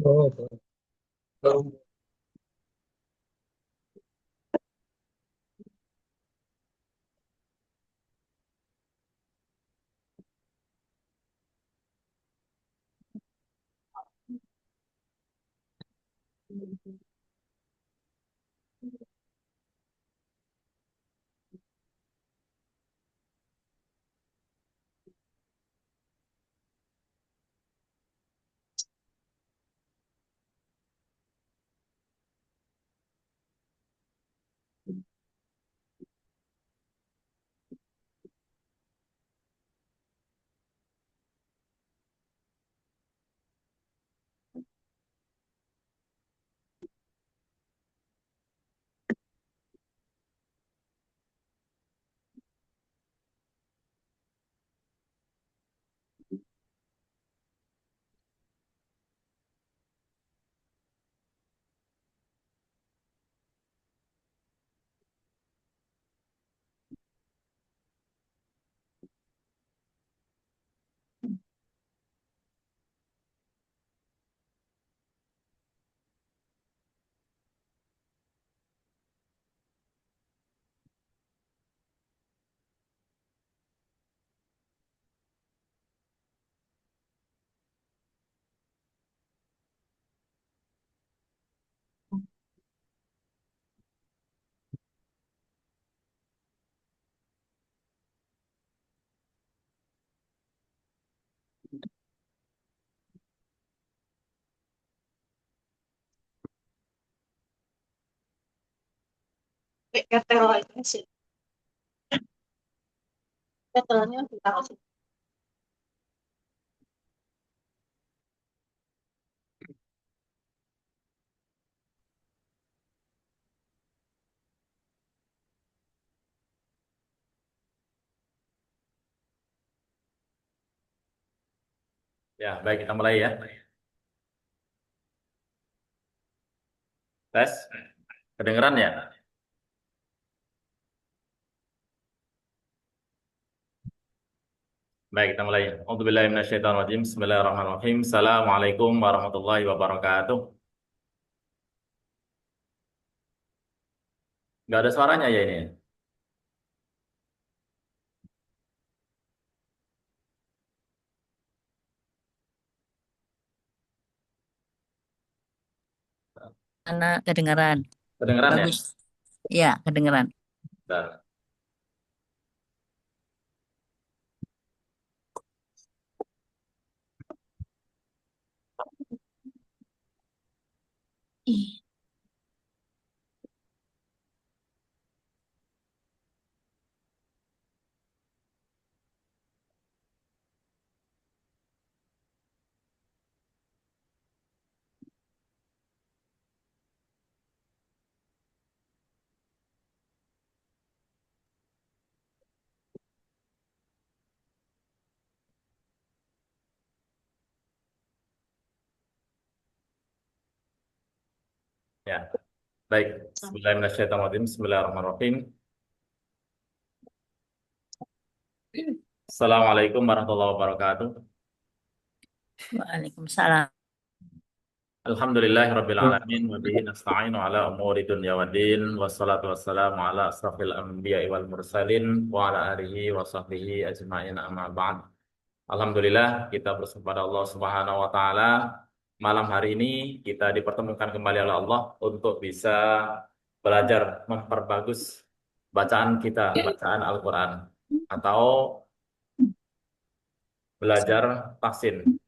Oh, baru. Keterol sih, keterolnya kita sih. Ya, baik kita mulai ya. Tes, kedengeran ya? Baik, kita mulai. A'udzubillahi minasyaitonirrajim. Bismillahirrahmanirrahim. Assalamualaikum warahmatullahi wabarakatuh. Nggak ada suaranya ya ini? Anak kedengaran. Kedengeran ya? Bagus. Ya, kedengaran. Bentar. Ih, Ya, baik. Bismillahirrahmanirrahim. Bismillahirrahmanirrahim. Assalamualaikum warahmatullahi wabarakatuh. Waalaikumsalam. Alhamdulillahirabbil alamin wa bihi nasta'inu ala umuri dunya waddin wassalatu wassalamu ala asrafil anbiya'i wal mursalin wa ala alihi wa sahbihi ajma'in amma ba'd. Alhamdulillah kita bersyukur pada Allah Subhanahu wa taala. Malam hari ini kita dipertemukan kembali oleh Allah untuk bisa belajar memperbagus bacaan kita, bacaan Al-Qur'an atau belajar tahsin.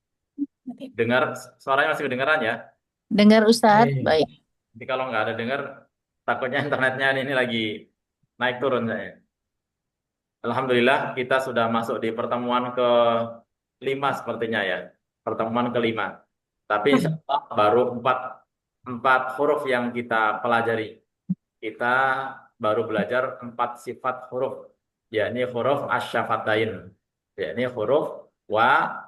Dengar suaranya masih kedengaran ya? Dengar Ustadz? Baik. Jadi kalau nggak ada dengar, takutnya internetnya ini lagi naik turun saya. Alhamdulillah kita sudah masuk di pertemuan ke-5 sepertinya ya. Pertemuan ke-5. Tapi insya Allah baru empat huruf yang kita pelajari. Kita baru belajar 4 sifat huruf, yakni huruf asyafatain, yakni huruf wa,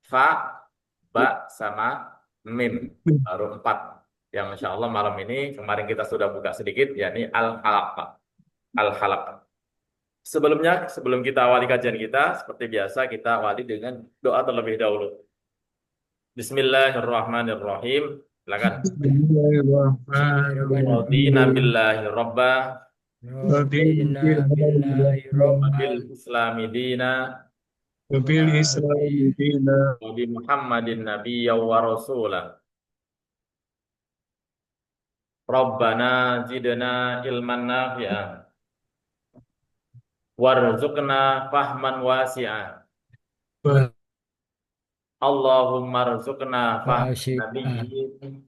fa, ba, sama mim. Baru 4. Yang insya Allah malam ini kemarin kita sudah buka sedikit, yakni al-halaq. Al-halaq. Sebelumnya, sebelum kita awali kajian kita, seperti biasa kita awali dengan doa terlebih dahulu. Bismillahirrahmanirrahim. Silakan. Radina Bismillahirrahmanirrahim. billahi robba Radina billahi wa bil rabban islami dina wabil Islam dina wa bi Muhammadin nabiyya wa rasulah. Rabbana zidna ilman nafi'an warzuqna fahman wasi'an. Allahumma rzuqna fahman wasi'an nabiyyin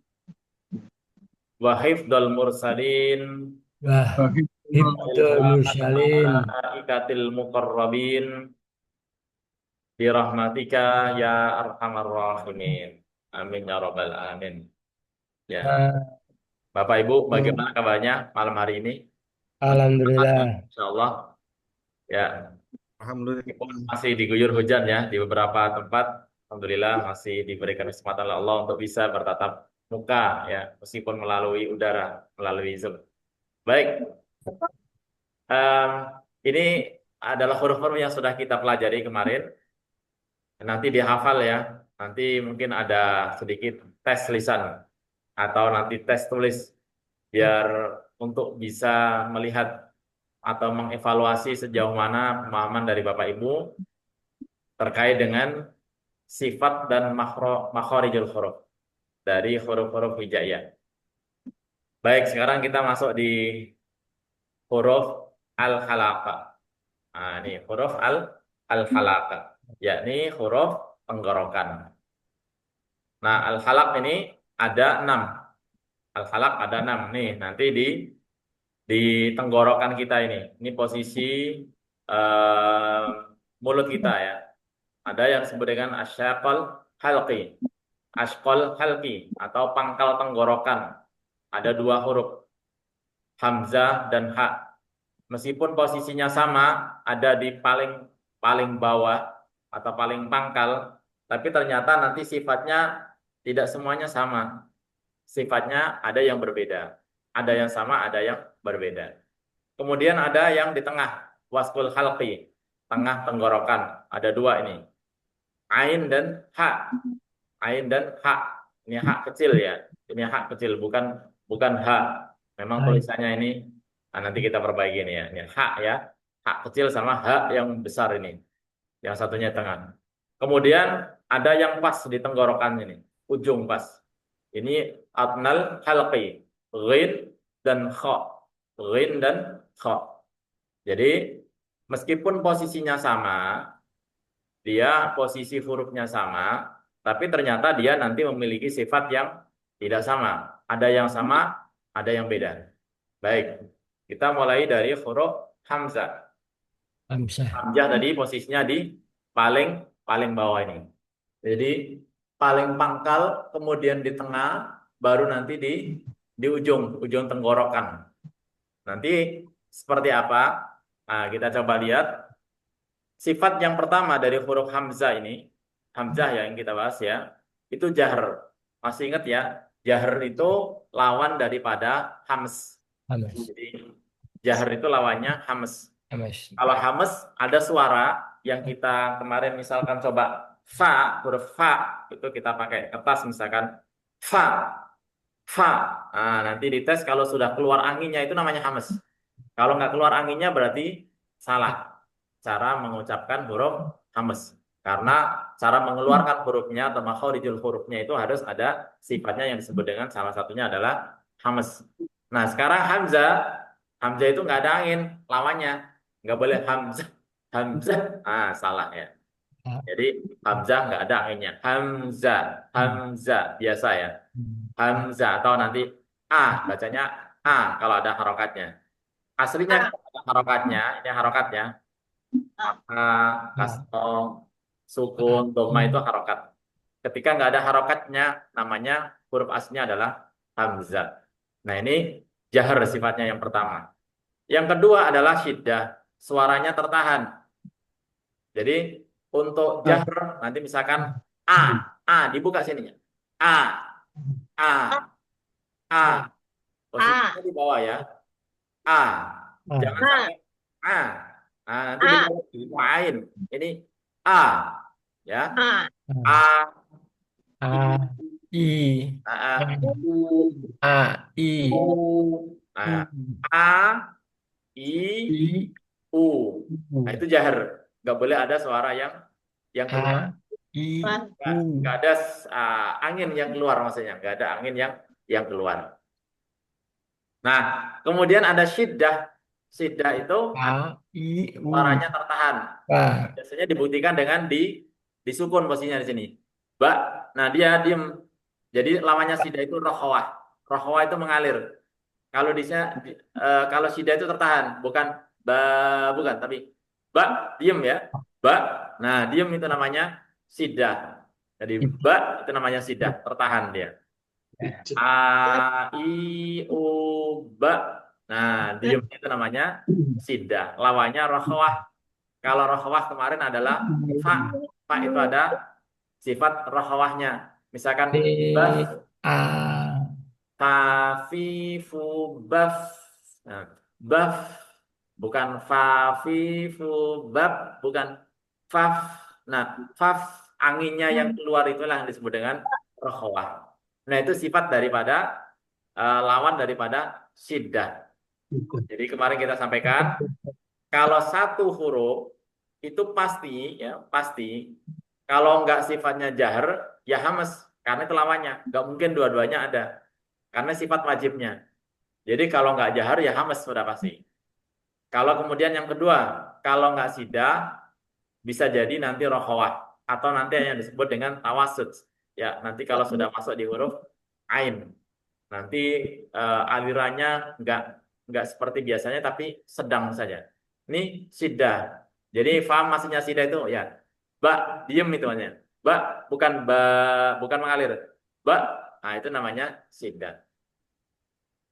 wa hifdzal mursalin wa wa hibdul ilhamal mursalin malaikatil muqarrabin bi rahmatika ya arhamar rahimin. Amin ya rabbal alamin. Ya, Bapak Ibu, bagaimana kabarnya malam hari ini? Alhamdulillah. Insyaallah. Ya, Alhamdulillah. meskipun masih diguyur hujan ya di beberapa tempat, alhamdulillah masih diberikan kesempatan oleh Allah untuk bisa bertatap muka ya, meskipun melalui udara, melalui Zoom. Baik, em, ini adalah huruf-huruf yang sudah kita pelajari kemarin. Nanti dihafal ya. Nanti mungkin ada sedikit tes lisan atau nanti tes tulis biar untuk bisa melihat atau mengevaluasi sejauh mana pemahaman dari Bapak Ibu terkait dengan sifat dan makhorijul huruf dari huruf-huruf hijaiyah. Baik, sekarang kita masuk di huruf al-halaqa. Nah, ini huruf al-halaqa, yakni huruf tenggorokan. Nah, al-halaq ini ada 6. Al-halaq ada 6. Nih, nanti di tenggorokan kita ini. Ini posisi eh, mulut kita ya. Ada yang disebut dengan asyaqal halqi. Asyqal halqi atau pangkal tenggorokan. Ada 2 huruf, hamzah dan ha. Meskipun posisinya sama, ada di paling bawah atau paling pangkal, tapi ternyata nanti sifatnya tidak semuanya sama. Sifatnya ada yang berbeda. Ada yang sama, ada yang berbeda. Kemudian ada yang di tengah, wasqul halqi, tengah tenggorokan. Ada 2 ini. Ain dan ha. Ain dan ha. Ini ha kecil ya. Ini ha kecil, bukan ha. Memang tulisannya ini nanti kita perbaiki ini ya. Ini ha ya. Ha kecil sama ha yang besar ini. Yang satunya tengah. Kemudian ada yang pas di tenggorokan ini. Ujung pas. Ini adnal halqi. Ghin dan kha. Ghin dan kha. Jadi meskipun posisinya sama, dia posisi hurufnya sama, tapi ternyata dia nanti memiliki sifat yang tidak sama. Ada yang sama, ada yang beda. Baik, kita mulai dari huruf hamzah. Hamzah. Hamzah tadi posisinya di paling bawah ini. Jadi paling pangkal, kemudian di tengah, baru nanti di ujung tenggorokan. Nanti seperti apa? Nah, kita coba lihat. Sifat yang pertama dari huruf hamzah ini, hamzah ya yang kita bahas ya, itu jahr. Masih ingat ya? Jahr itu lawan daripada hams. Hamas. Jadi jahr itu lawannya hams. Hamas. Kalau hams ada suara yang kita kemarin misalkan coba fa, huruf fa itu kita pakai kertas misalkan fa, fa. Nah, nanti dites kalau sudah keluar anginnya itu namanya hams. Kalau nggak keluar anginnya berarti salah cara mengucapkan huruf hams. Karena cara mengeluarkan hurufnya atau makhorijul hurufnya itu harus ada sifatnya yang disebut dengan salah satunya adalah hams. Nah, sekarang hamzah, hamzah itu nggak ada angin, lawannya nggak boleh hamzah, hamzah. Ah, salah ya. Jadi hamzah nggak ada anginnya. Hamzah, hamzah biasa ya. Hamzah atau nanti bacanya kalau ada harokatnya. Aslinya kalau ada harokatnya, ini harokatnya. Kasroh, sukun, doma itu harokat. Ketika nggak ada harokatnya, namanya huruf aslinya adalah hamzah. Nah, ini jahr sifatnya yang pertama. Yang kedua adalah syiddah, suaranya tertahan. Jadi untuk jahr nanti misalkan dibuka sininya. A, A. Posisinya di bawah ya. Jangan sampai nanti di lain. Ini A, ya. A, A, I, Ah, ah. A, I, Nah, U, A, I, I, U. Nah, U, itu jahar. Nggak boleh ada suara yang keluar. A, I, Man, Nggak U, ada angin yang keluar maksudnya. Nggak ada angin yang keluar. Nah, kemudian ada syiddah. Syiddah itu A, I, U, suaranya tertahan. A, Biasanya dibuktikan dengan disukun posisinya di sini. Ba, nah dia diem. Jadi lawannya syiddah itu rokhawah. Rokhawah itu mengalir. Kalau kalau syiddah itu tertahan, bukan ba, bukan, tapi ba diem ya. Ba. Nah, diem itu namanya syiddah. Jadi ba itu namanya syiddah, tertahan dia. A, I, U, ba. Nah, diem itu namanya syiddah. Lawannya rokhawah. Kalau rokhawah kemarin adalah fa. Fa itu ada sifat rokhawahnya. Misalkan bas, B, A, fa, fi, fu, baf. Nah, baf. Bukan fa, fi, fu, bab. Bukan faf. Nah, faf, anginnya yang keluar itulah yang disebut dengan rokhawah. Nah, itu sifat daripada lawan daripada syiddah. Jadi kemarin kita sampaikan kalau satu huruf itu pasti ya pasti kalau nggak sifatnya jahar ya hamas karena itu lawannya nggak mungkin dua-duanya ada karena sifat wajibnya. Jadi kalau nggak jahar ya hamas sudah pasti. Kalau kemudian yang kedua kalau nggak sida bisa jadi nanti rokhawah atau nanti yang disebut dengan tawasud. Ya nanti kalau sudah masuk di huruf ain nanti alirannya nggak seperti biasanya tapi sedang saja. Ini sidah. Jadi faham maksudnya sidah itu ya. Ba, diem itu namanya. Ba, bukan mengalir. Ba, nah itu namanya sidah.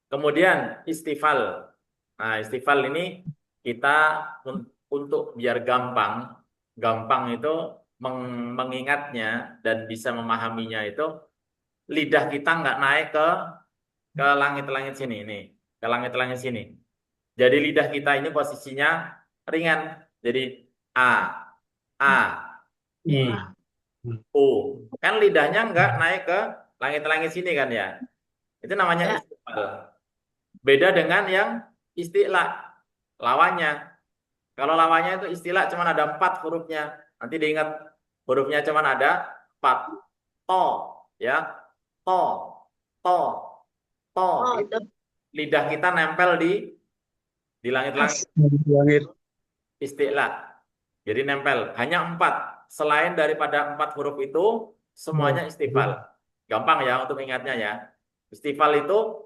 Kemudian istifal. Nah, istifal ini kita untuk biar gampang itu mengingatnya dan bisa memahaminya itu lidah kita nggak naik ke langit-langit sini nih, ke langit-langit sini. Jadi lidah kita ini posisinya ringan. Jadi A, A, I, U. Kan lidahnya nggak naik ke langit-langit sini kan ya. Itu namanya ya, istifal. Beda dengan yang isti'la, lawannya. Kalau lawannya itu istilah cuma ada 4 hurufnya. Nanti diingat hurufnya cuma ada 4. To, ya. To, to, to. oh, Itu lidah kita nempel di langit-langit langit. istilah. Jadi nempel. Hanya 4. Selain daripada 4 huruf itu, semuanya istifal. Gampang ya untuk ingatnya ya. Istifal itu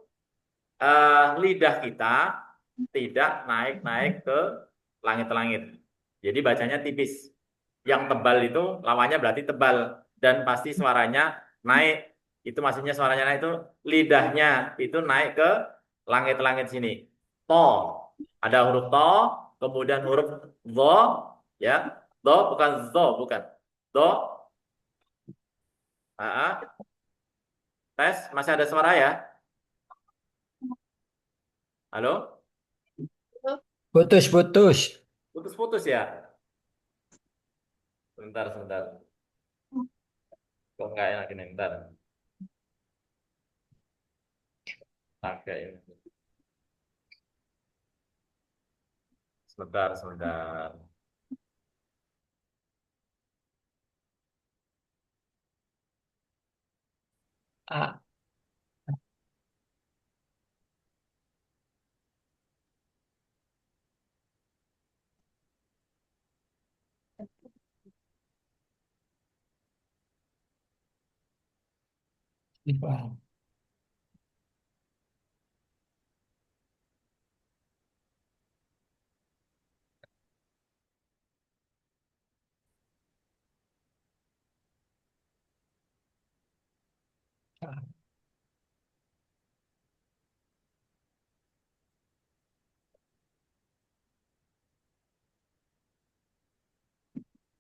lidah kita tidak naik-naik ke langit-langit. Jadi bacanya tipis. Yang tebal itu lawannya berarti tebal dan pasti suaranya naik. Itu maksudnya suaranya naik itu lidahnya itu naik ke langit-langit sini. To. Ada huruf to, kemudian huruf zo, ya. Do bukan zo, bukan. Do. Tes, masih ada suara ya? Halo? Putus, putus. Putus-putus ya? Sebentar, sebentar. Kok nggak enak ini, bentar. Pakai ini. Sebentar, sebentar. A, I,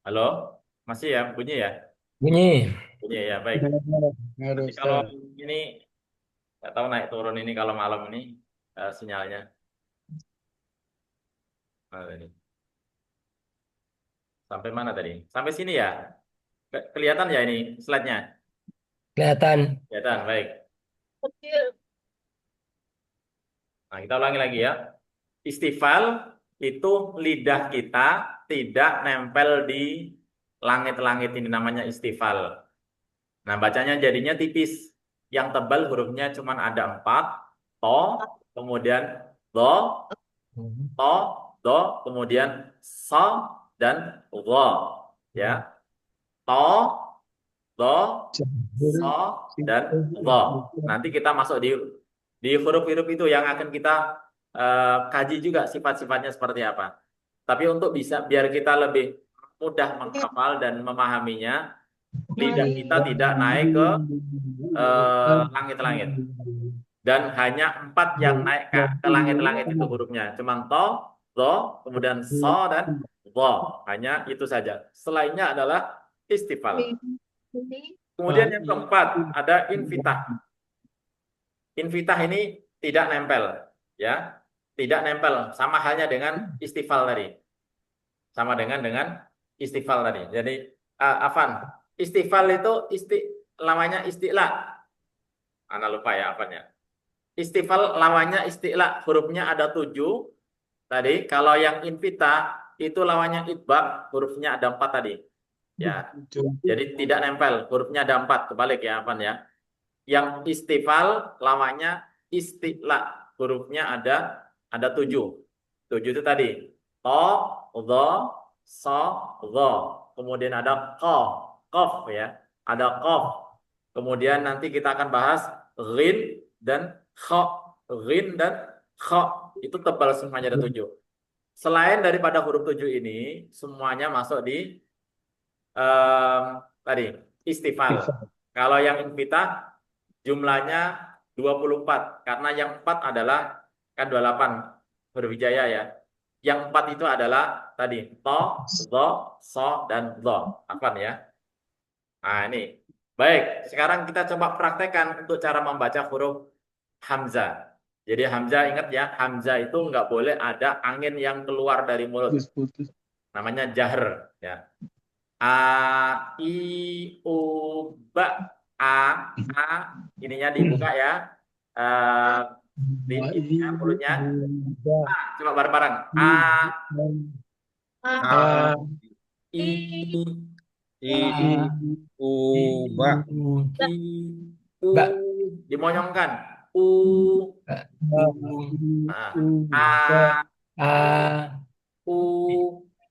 Halo? Masih ya, bunyi ya? bunyi. Bunyi ya, baik. Ngaruh, Nanti kalau Ustaz. ini, nggak tahu naik turun ini kalau malam ini sinyalnya. Nah, ini. Sampai mana tadi? Sampai sini ya? Kelihatan ya ini slide-nya? Kelihatan. Kelihatan, baik. Kecil. Nah, kita ulangi lagi ya. Istifal itu lidah kita tidak nempel di langit-langit, ini namanya istifal. Nah, bacanya jadinya tipis. Yang tebal hurufnya cuma ada 4. To, kemudian do, to, do, kemudian so, dan wo. Ya. To, do, so, dan wo. Nanti kita masuk di huruf-huruf itu yang akan kita kaji juga sifat-sifatnya seperti apa. Tapi untuk bisa biar kita lebih mudah menghafal dan memahaminya, lidah kita tidak naik ke langit-langit. Dan hanya 4 yang naik ke langit-langit itu hurufnya. Cuma to, do, kemudian so, dan wo. Hanya itu saja. Selainnya adalah istifal. Ini. Kemudian yang keempat ada infitah. Infitah ini tidak nempel, ya, tidak nempel. Sama halnya dengan istifal tadi. Sama dengan istifal tadi. Jadi, Afan, istifal itu lawannya isti'la. Ana lupa ya apanya. Istifal lawannya isti'la, hurufnya ada 7. Tadi, kalau yang infitah itu lawannya itbaq, hurufnya ada 4 tadi. Ya, jadi tidak nempel, hurufnya ada 4, kebalik ya Afan ya. Yang istifal lawannya isti'la, hurufnya ada 7. 7 itu tadi. To, dho, so, dho. Kemudian ada qaf ya. Ada qaf. Kemudian nanti kita akan bahas ghin dan kha. Ghin dan kha. Itu tebal semuanya ada 7. Selain daripada huruf 7 ini, semuanya masuk di tadi istifal. Kalau yang infitah jumlahnya 24 karena yang 4 adalah kan 28 huruf hijaya ya. Yang 4 itu adalah tadi to, do, so, dan do. Apa ya? Nah, ini. Baik, sekarang kita coba praktekkan untuk cara membaca huruf hamzah. Jadi hamzah, ingat ya, hamzah itu nggak boleh ada angin yang keluar dari mulut. Namanya jahr ya. A, I, U, ba. A, ininya dibuka ya. Di ininya, mulutnya. Coba bareng-bareng. A, I, U, ba. I, U. Dimonyongkan. U, A, U,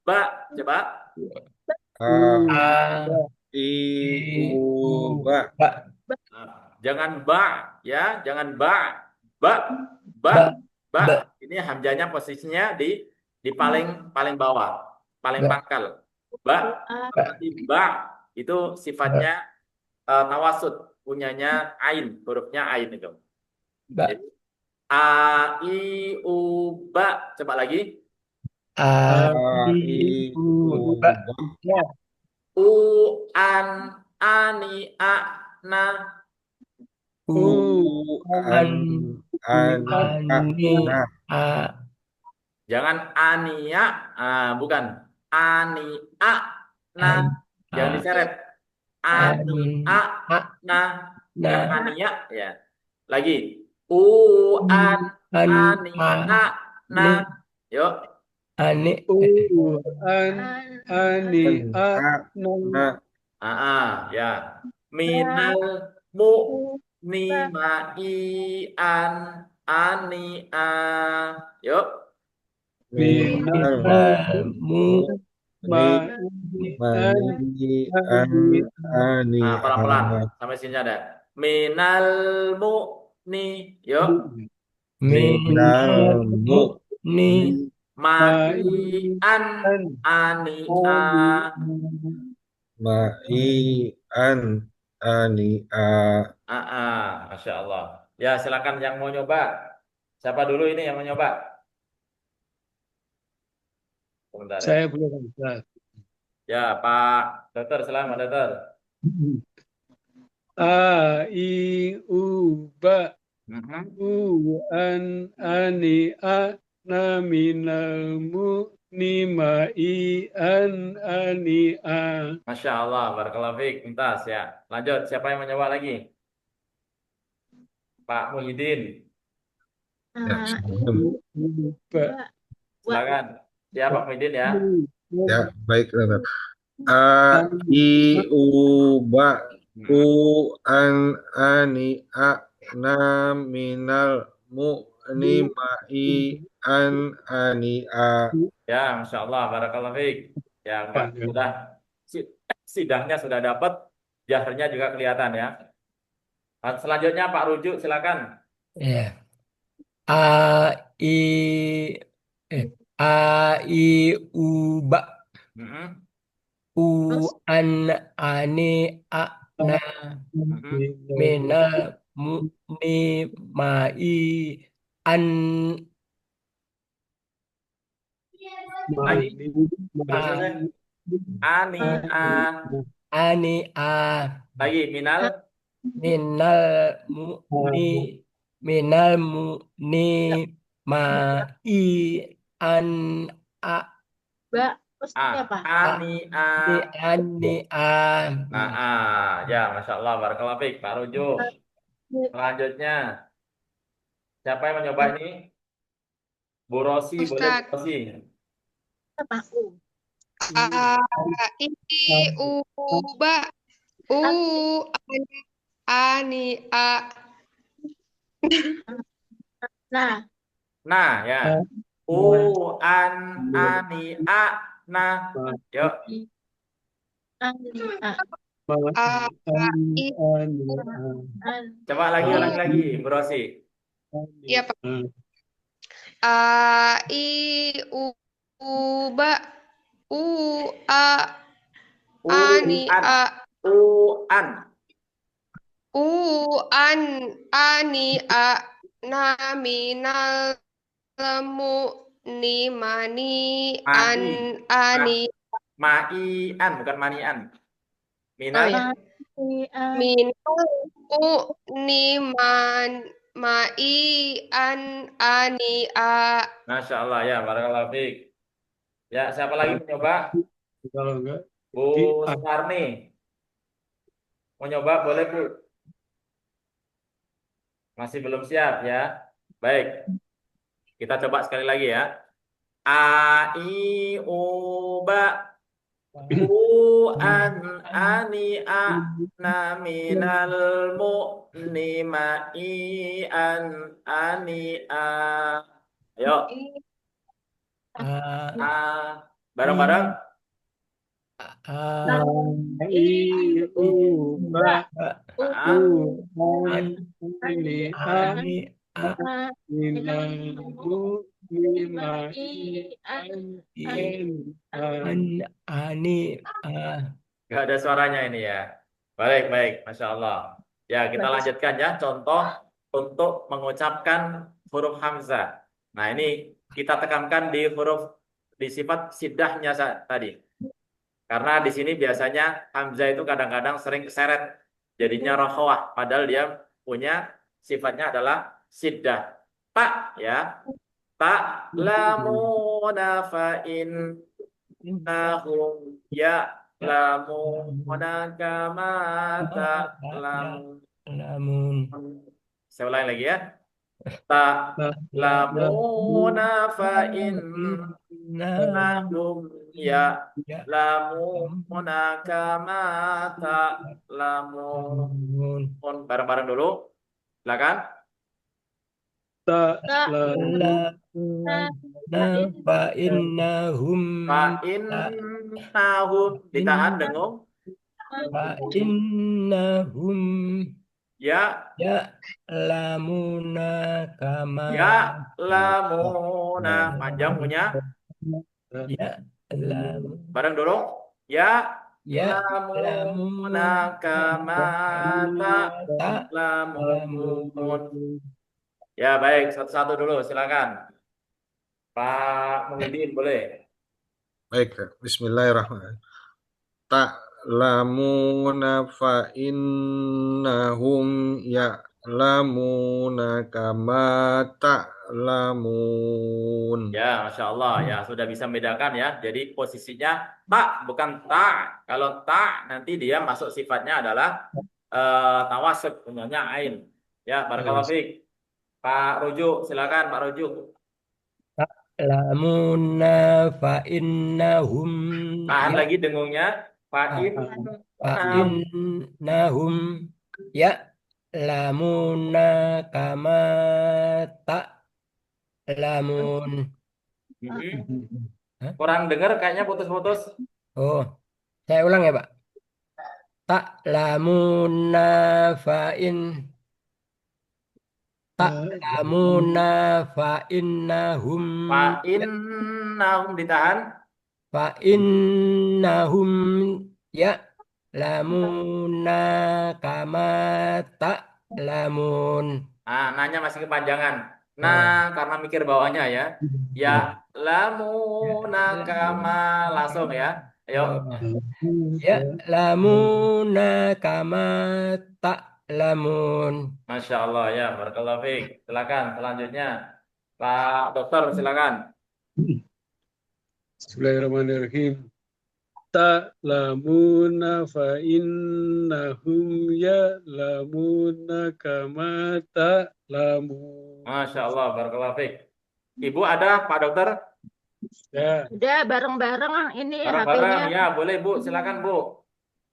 ba. Coba. A, I, U, ba. Jangan ba ya, jangan ba. Ba. Ini hamzahnya posisinya di paling bawah, paling pangkal. Ba, nanti ba itu sifatnya tawasud, punyanya ain, hurufnya ain itu. Jadi, a, i, u, ba. Coba lagi. A, I, U, ba. U, an, ani, a, na. U, an, na. Jangan ania, bukan ania, na. Jangan diseret. Ania, na. Jangan ania, ya. Lagi. U, an, ania, na. Yuk. Ya. Minal mu ni ma i an ani a. Yuk. Minal mu ma i an ani a. Pelan-pelan sampai sini ada. Minal mu ni. Yuk. Minal mu Ma i an ani a. ma i an ani a. Masya Allah. Ya, silakan yang mau nyoba. Siapa dulu ini yang mau nyoba? Sebentar ya. Saya belum Ustaz. Ya, Pak Dokter, selamat Dokter. A, I, U, ba. U, an, ani, a, minal mu'nimai ani'a. Masya Allah, barakallahu fiik. Mumtaz ya. Lanjut, siapa yang menjawab lagi? Pak Muhyiddin, Ya, sebelum. Ba. silakan. Siapa Pak Muhyiddin ya? Ya, baik. A, I, U, Ba, U, An, Ani, A, Na, Minal, Mu, Ni, Ma, I, An, Ani, A. Ya, Masya Allah, barakallahu fiik. Ya, enggak. Ya. Sudah, sidahnya sudah dapat, jahrnya juga kelihatan ya. Selanjutnya Pak Rujuk, silakan. Ya. A I A I U Ba Mm-mm. U An Ani A Na Minal Mu'nimai An Lagi, Ma- belum selesai. Ani, a, Ani A lagi, minal, Minal Mu'nimai An A Mbak, terus a, ini apa? ani, a. Ani A. Ya, Masya Allah, barakallahu fiik. Pak Rujuk. Selanjutnya, siapa yang mencoba ini? Bu Rosi, boleh Bu Rosi? Apa? U. A I U Ba U Ani A. Nah, Nah, ya. U, an, ani, a, nah. Yuk. ani, a, A I an, Coba lagi, ulangi lagi, Bu Rosi. Iya, Pak. A I U Ba U A Ani An, A an. U An Ani A Naminal Lemu Nimani An Ani Maian, bukan manian. Minal, ya. ani, a, Minal Niman Mai An Ani A. Masya Allah ya, barakallahu fiik. Ya, siapa lagi mencoba? Kalau enggak Bu Sumarni. Mau nyoba boleh Bu? Masih belum siap ya. Baik. Kita coba sekali lagi ya. A, I, U, Ba. U, an, ani, a, na, minal, mu, ni, ma, I, an, ani, a. Ayo. A. Bareng-bareng. I U Ba A. U Ani A Ani A Minal Mu'nimai An Ani A. Gak ada suaranya ini ya. Baik, baik. Masya Allah. Ya, kita lanjutkan ya. Contoh untuk mengucapkan huruf hamzah. Nah, ini kita tekankan di sifat siddahnya tadi. Karena di sini biasanya hamzah itu kadang-kadang sering keseret. Jadinya rohwah. Padahal dia punya sifatnya adalah siddah. Tak, ya. Tak lamuna fa'in nahum ya lamuna kama Lamun Saya ulangi lagi ya. Tak lamuna fa'in nahum ya lamuna kama lamun. Bareng-bareng dulu. Silakan. fa innahum ditahan dengung. fa innahum Ya lamuna kama lamuna panjang punya. ya lam Bareng dulu. Ya ya lamuna kama lamun. Ya baik, satu-satu dulu silakan. Pak Muhyiddin boleh. Baik, bismillahirrahmanirrahim. Ta'lamuna fa innahum ya'lamuna kama ya'lamun. Ya, Masya Allah, ya sudah bisa membedakan ya. Jadi posisinya tak bukan tak. Kalau tak nanti dia masuk sifatnya adalah tawasud, punyanya ain. Ya, barakallahu fiik. Pak Rujuk, silakan Pak Rujuk. Ta'lamuna fa innahum Tahan lagi dengungnya. Fa'in fa innahum ya'lamuna kama ta'lamun. Hah? Kurang dengar kayaknya putus-putus. Oh, saya ulang ya, Pak. Ta'lamuna ta'lamuna fa innahum Fa'innahum ditahan. fa innahum ya'lamuna kama ta'lamun. Nah, nanya masih kepanjangan. Nah, karena mikir bawahnya ya. Ya, lamuna kama langsung ya. Ayo. Ya'lamuna kama ta'lamun. Masya Allah ya, barakallahu fiik. Silakan selanjutnya. Pak Dokter silakan. Bismillahirrahmanirrahim. Ta'lamuna fa innahum ya'lamuna kama ta'lamun. Masya Allah, barakallahu fiik. Ibu ada, Pak Dokter? Ya, Udah bareng-bareng ini Bareng-bareng HP-nya. ya, boleh Bu, silakan Bu.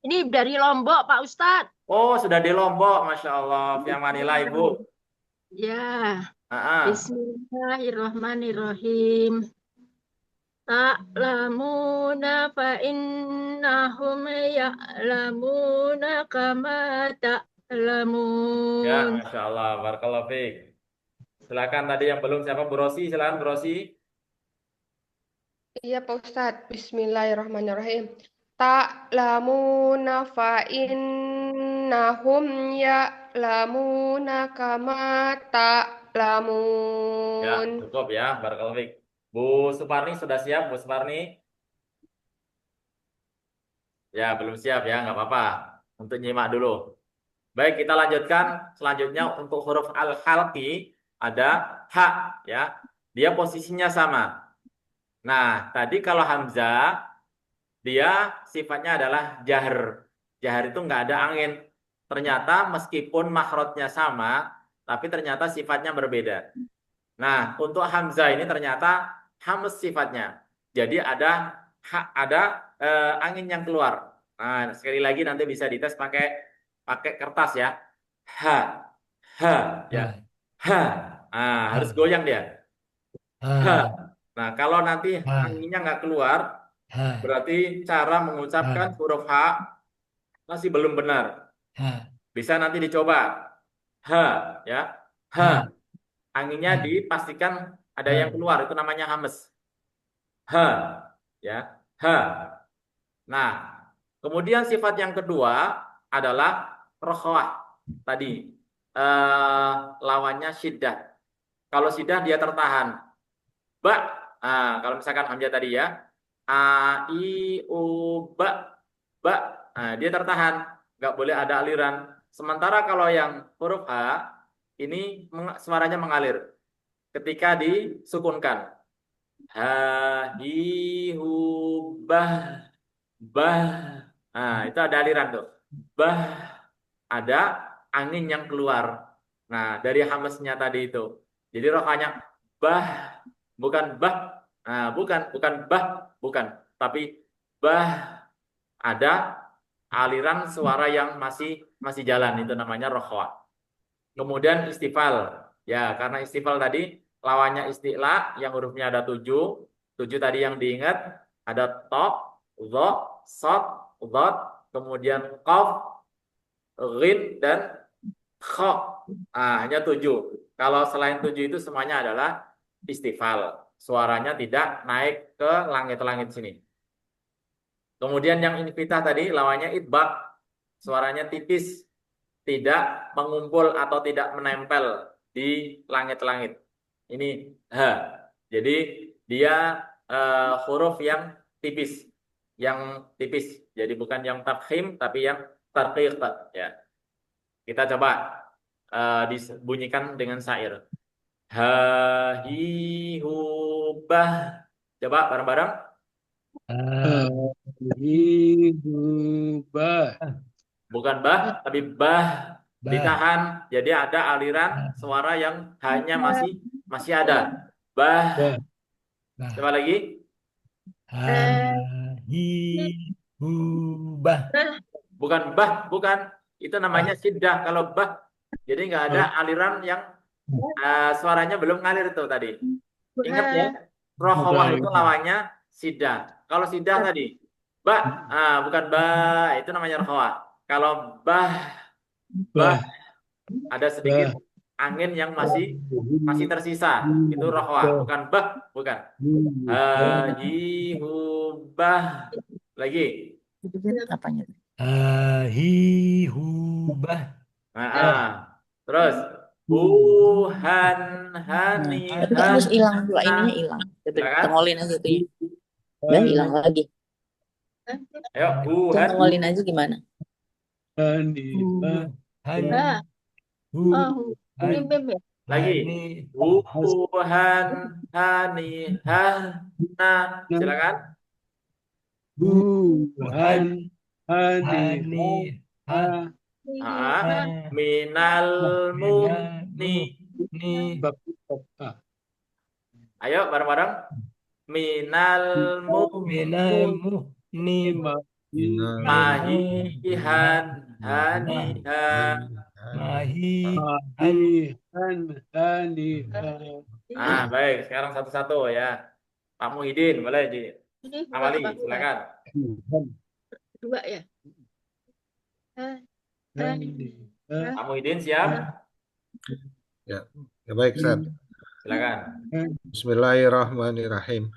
Ini dari Lombok, Pak Ustadz. Oh, sudah di Lombok, Masya Allah. Via Manila, Ibu. Ya, Ah, Bismillahirrahmanirrahim. Ta'lamuna fa innahum ya'lamuna kama Ya, ta'lamun. Masya Allah, barakallahu fiik. Silakan tadi yang belum siapa Bu Rosi, silakan Bu Rosi. Iya, Pak Ustadz. Bismillahirrahmanirrahim. Ta'lamuna fa innahum ya'lamuna kama Ya, ta'lamun. cukup ya, barakallahu fiik. Bu Suparni sudah siap, Bu Suparni? Ya, belum siap ya, nggak apa-apa. Untuk nyimak dulu. Baik, kita lanjutkan. Selanjutnya untuk huruf al-halqi ada ha ya. Dia posisinya sama. Nah, tadi kalau hamzah dia sifatnya adalah jahr. Jahr itu nggak ada angin. Ternyata meskipun makhrajnya sama, tapi ternyata sifatnya berbeda. Nah, untuk hamzah ini ternyata hams sifatnya. Jadi ada angin yang keluar. Nah, sekali lagi nanti bisa dites pakai kertas ya. Ha, ha, ya. Ha. Nah, harus goyang dia. Ha. Nah, kalau nanti anginnya nggak keluar, berarti cara mengucapkan huruf H masih belum benar. Bisa nanti dicoba. Ha, ya. Ha. Anginnya dipastikan ada yang keluar, itu namanya hames. Ha, ya. Ha. Nah, kemudian sifat yang kedua adalah rokhwah. Tadi lawannya syiddah. Kalau syiddah dia tertahan. Ba. Nah, kalau misalkan hamzah tadi ya. A, I, U, ba. Ba. Nah, dia tertahan. Nggak boleh ada aliran. Sementara kalau yang huruf H, ini suaranya mengalir. Ketika disukunkan. Ha, hi, hu, bah. Bah. Nah, itu ada aliran tuh. Bah. Ada angin yang keluar. Nah, dari hamesnya tadi itu. Jadi rohanya bah. Bukan bah. Nah, bukan bah. Bukan. Tapi bah. Ada aliran suara yang masih jalan. Itu namanya rohwa. Kemudian istifal. Ya, karena istifal tadi lawannya isti'la yang hurufnya ada 7. 7 tadi yang diingat. Ada to, dho, sod, dhot, kemudian qaf, ghin, dan kha. Hanya 7. Kalau selain 7 itu semuanya adalah istifal. Suaranya tidak naik ke langit-langit sini. Kemudian yang infitah tadi lawannya idbaq. Suaranya tipis. Tidak mengumpul atau tidak menempel di langit-langit. Ini H. Jadi dia huruf yang tipis. Yang tipis. Jadi bukan yang tafkhim tapi yang tarqiq ya. Kita coba disebunyikan dengan syair. Ha hi hu bah. Coba bareng-bareng. Hihubah. Bukan bah, tapi bah. Bah. Ditahan. Jadi ada aliran suara yang hanya masih ada. Bah. Bah. Bah. Coba lagi. Hahihubah. Bukan bah, bukan. Itu namanya siddah kalau bah. Jadi nggak ada aliran yang suaranya belum ngalir tuh tadi. Ingat ya, rokhawah itu lawannya siddah. Kalau siddah tadi, bah, bukan bah, itu namanya rokhawah. Kalau bah ada sedikit angin yang masih tersisa, itu rokhawah. Bukan bah, bukan. Hahihubah. Lagi. Apanya? Hahihubah. Terus Wuhan hani Tapi kan harus hilang dua ininya hilang. Silakan. Tengolin aja tuh ya. Udah hilang lagi. Ayo Wuhan. Tengolin aja gimana? Bah. Oh, ini mem ya. Lagi. Wuhan hani nah. Silakan. Wuhan hani Minal muhni. Ayo bareng-bareng. Minal muhni mahihan haniha. Baik. Sekarang satu-satu ya. Pak Muhyiddin, boleh Ini amali, dua, silakan. dua ya. Pak Muhyiddin siap? Ya, baik, Ustaz. Silakan. Bismillahirrahmanirrahim.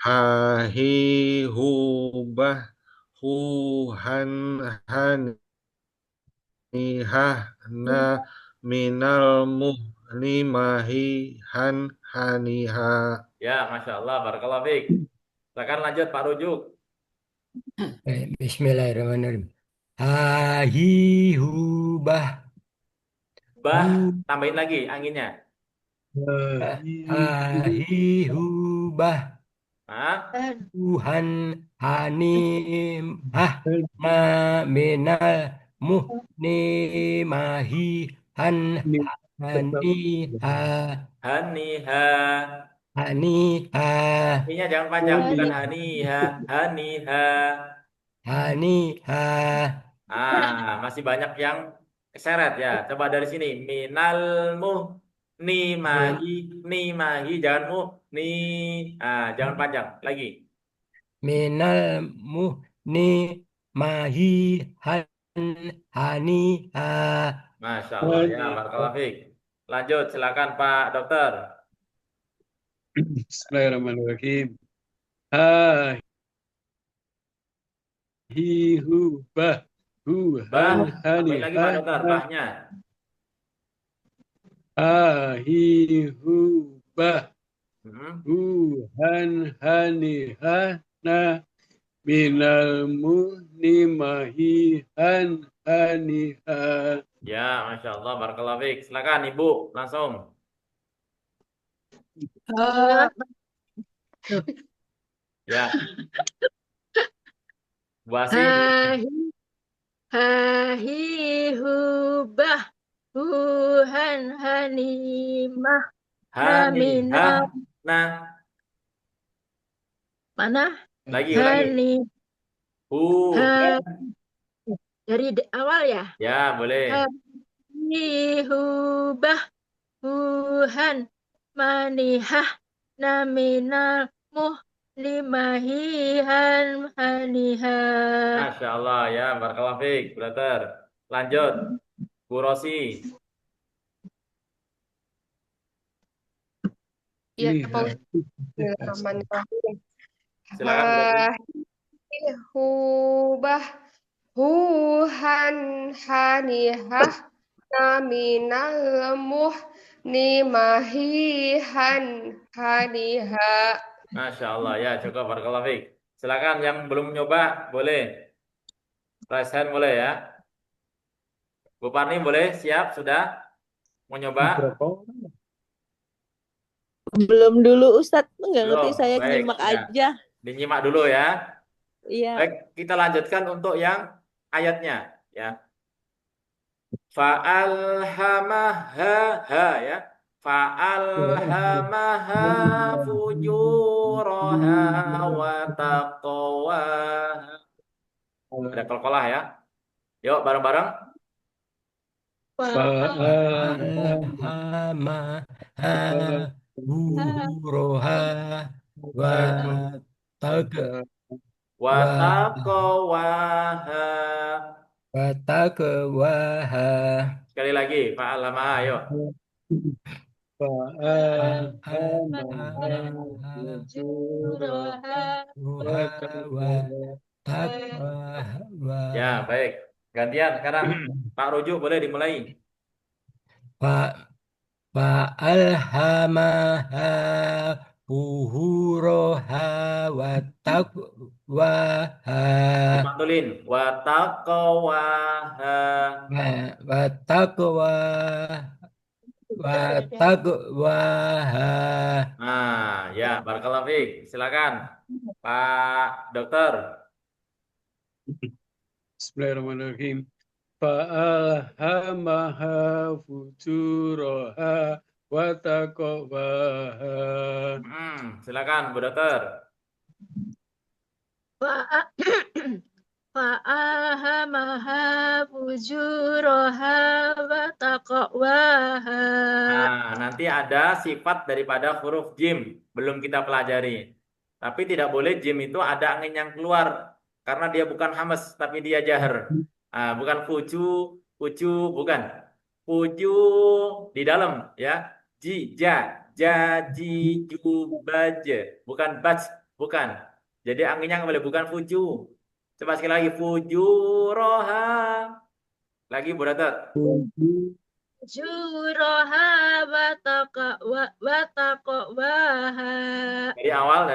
Hahihubah huhan hanihah na minal muhlimahihan haniha. Ya, Masya Allah, barakallahu fiik. Silakan lanjut Pak Rujuk. Bismillahirrahmanirrahim. Hahihubah. Bah, tambahin lagi anginnya. Hahihubah. Tuhan hanimah na minal muhnimahihan haniha. Haniha. Haniha. Ini jangan panjang, bukan haniha. Haniha. Haniha. Masih banyak yang keseret ya. Coba dari sini. Minal nimahi, jangan jangan panjang. Lagi. Minal muhnimahihan haniha. Masya Allah ya, barakallahu fiik. Lanjut, silakan Pak Dokter. Bismillahirrahmanirrahim. Hihubah. Bah, tambahin lagi Pak Dokter, bahnya. Hihubah. Wuhan haniha na minal muhnimahihan haniha. Ya, Masya Allah, barakallahu fiik. Silakan Ibu, langsung. Ya. Bu Asi. Hahihubah Wuhan hanimah Hanihah. Nah. Mana? Lagi. Dari awal ya? Ya, boleh. Hahihubah Wuhan manihah naminal limahihan haniha. Masya Allah ya, barakallahu fiik, brother. Lanjut, Bu Rosi. Ya, Pak Bismillahirrahmanirrahim. Silakan. Hubah huhan hanihah naminal muhnimahihan haniha. Masya Allah ya, cukup barakallahu fiik. Silakan yang belum nyoba boleh. Raise hand boleh ya. Bu Parni boleh, siap sudah mau nyoba? Belum dulu Ustadz, nggak ngerti, Belum. saya Baik, nyimak ya. aja. Dinyimak dulu ya. Iya. Baik, kita lanjutkan untuk yang ayatnya ya. Fa'alhamaha ha ya. Fa'alhamaha fujuraha wa taqwaha. Ada qalqalah ya. Yuk bareng-bareng. فألهمها فجورها Wa وتقواها وتقواها Sekali lagi, fa'alhamaha ayo. فألهمها فجورها وتقواها Ya, baik. Gantian sekarang. Pak Rujuk boleh dimulai. فألهمها فجورها وتقواها Dipantulin. Wa taqwaha. وتقواها Nah, ya, barakallahu fiik. Silakan, Pak Dokter. Bismillahirrahmanirrahim. Fa'alhamaha fujuraha wa taqwaha. Silakan, Bu Dokter. فألهمها فجورها وتقواها. Nah, nanti ada sifat daripada huruf jim, belum kita pelajari. Tapi tidak boleh jim itu ada angin yang keluar, karena dia bukan hamas, tapi dia jahar. Nah, bukan fuju, bukan. Fuju di dalam, ya. Ji, ju, baje. Bukan baj, bukan. Jadi anginnya nggak boleh, bukan fuju. Coba sekali lagi, fuju roha. Lagi, Bu Dokter. Fujuraha wataqwaha. Dari awal.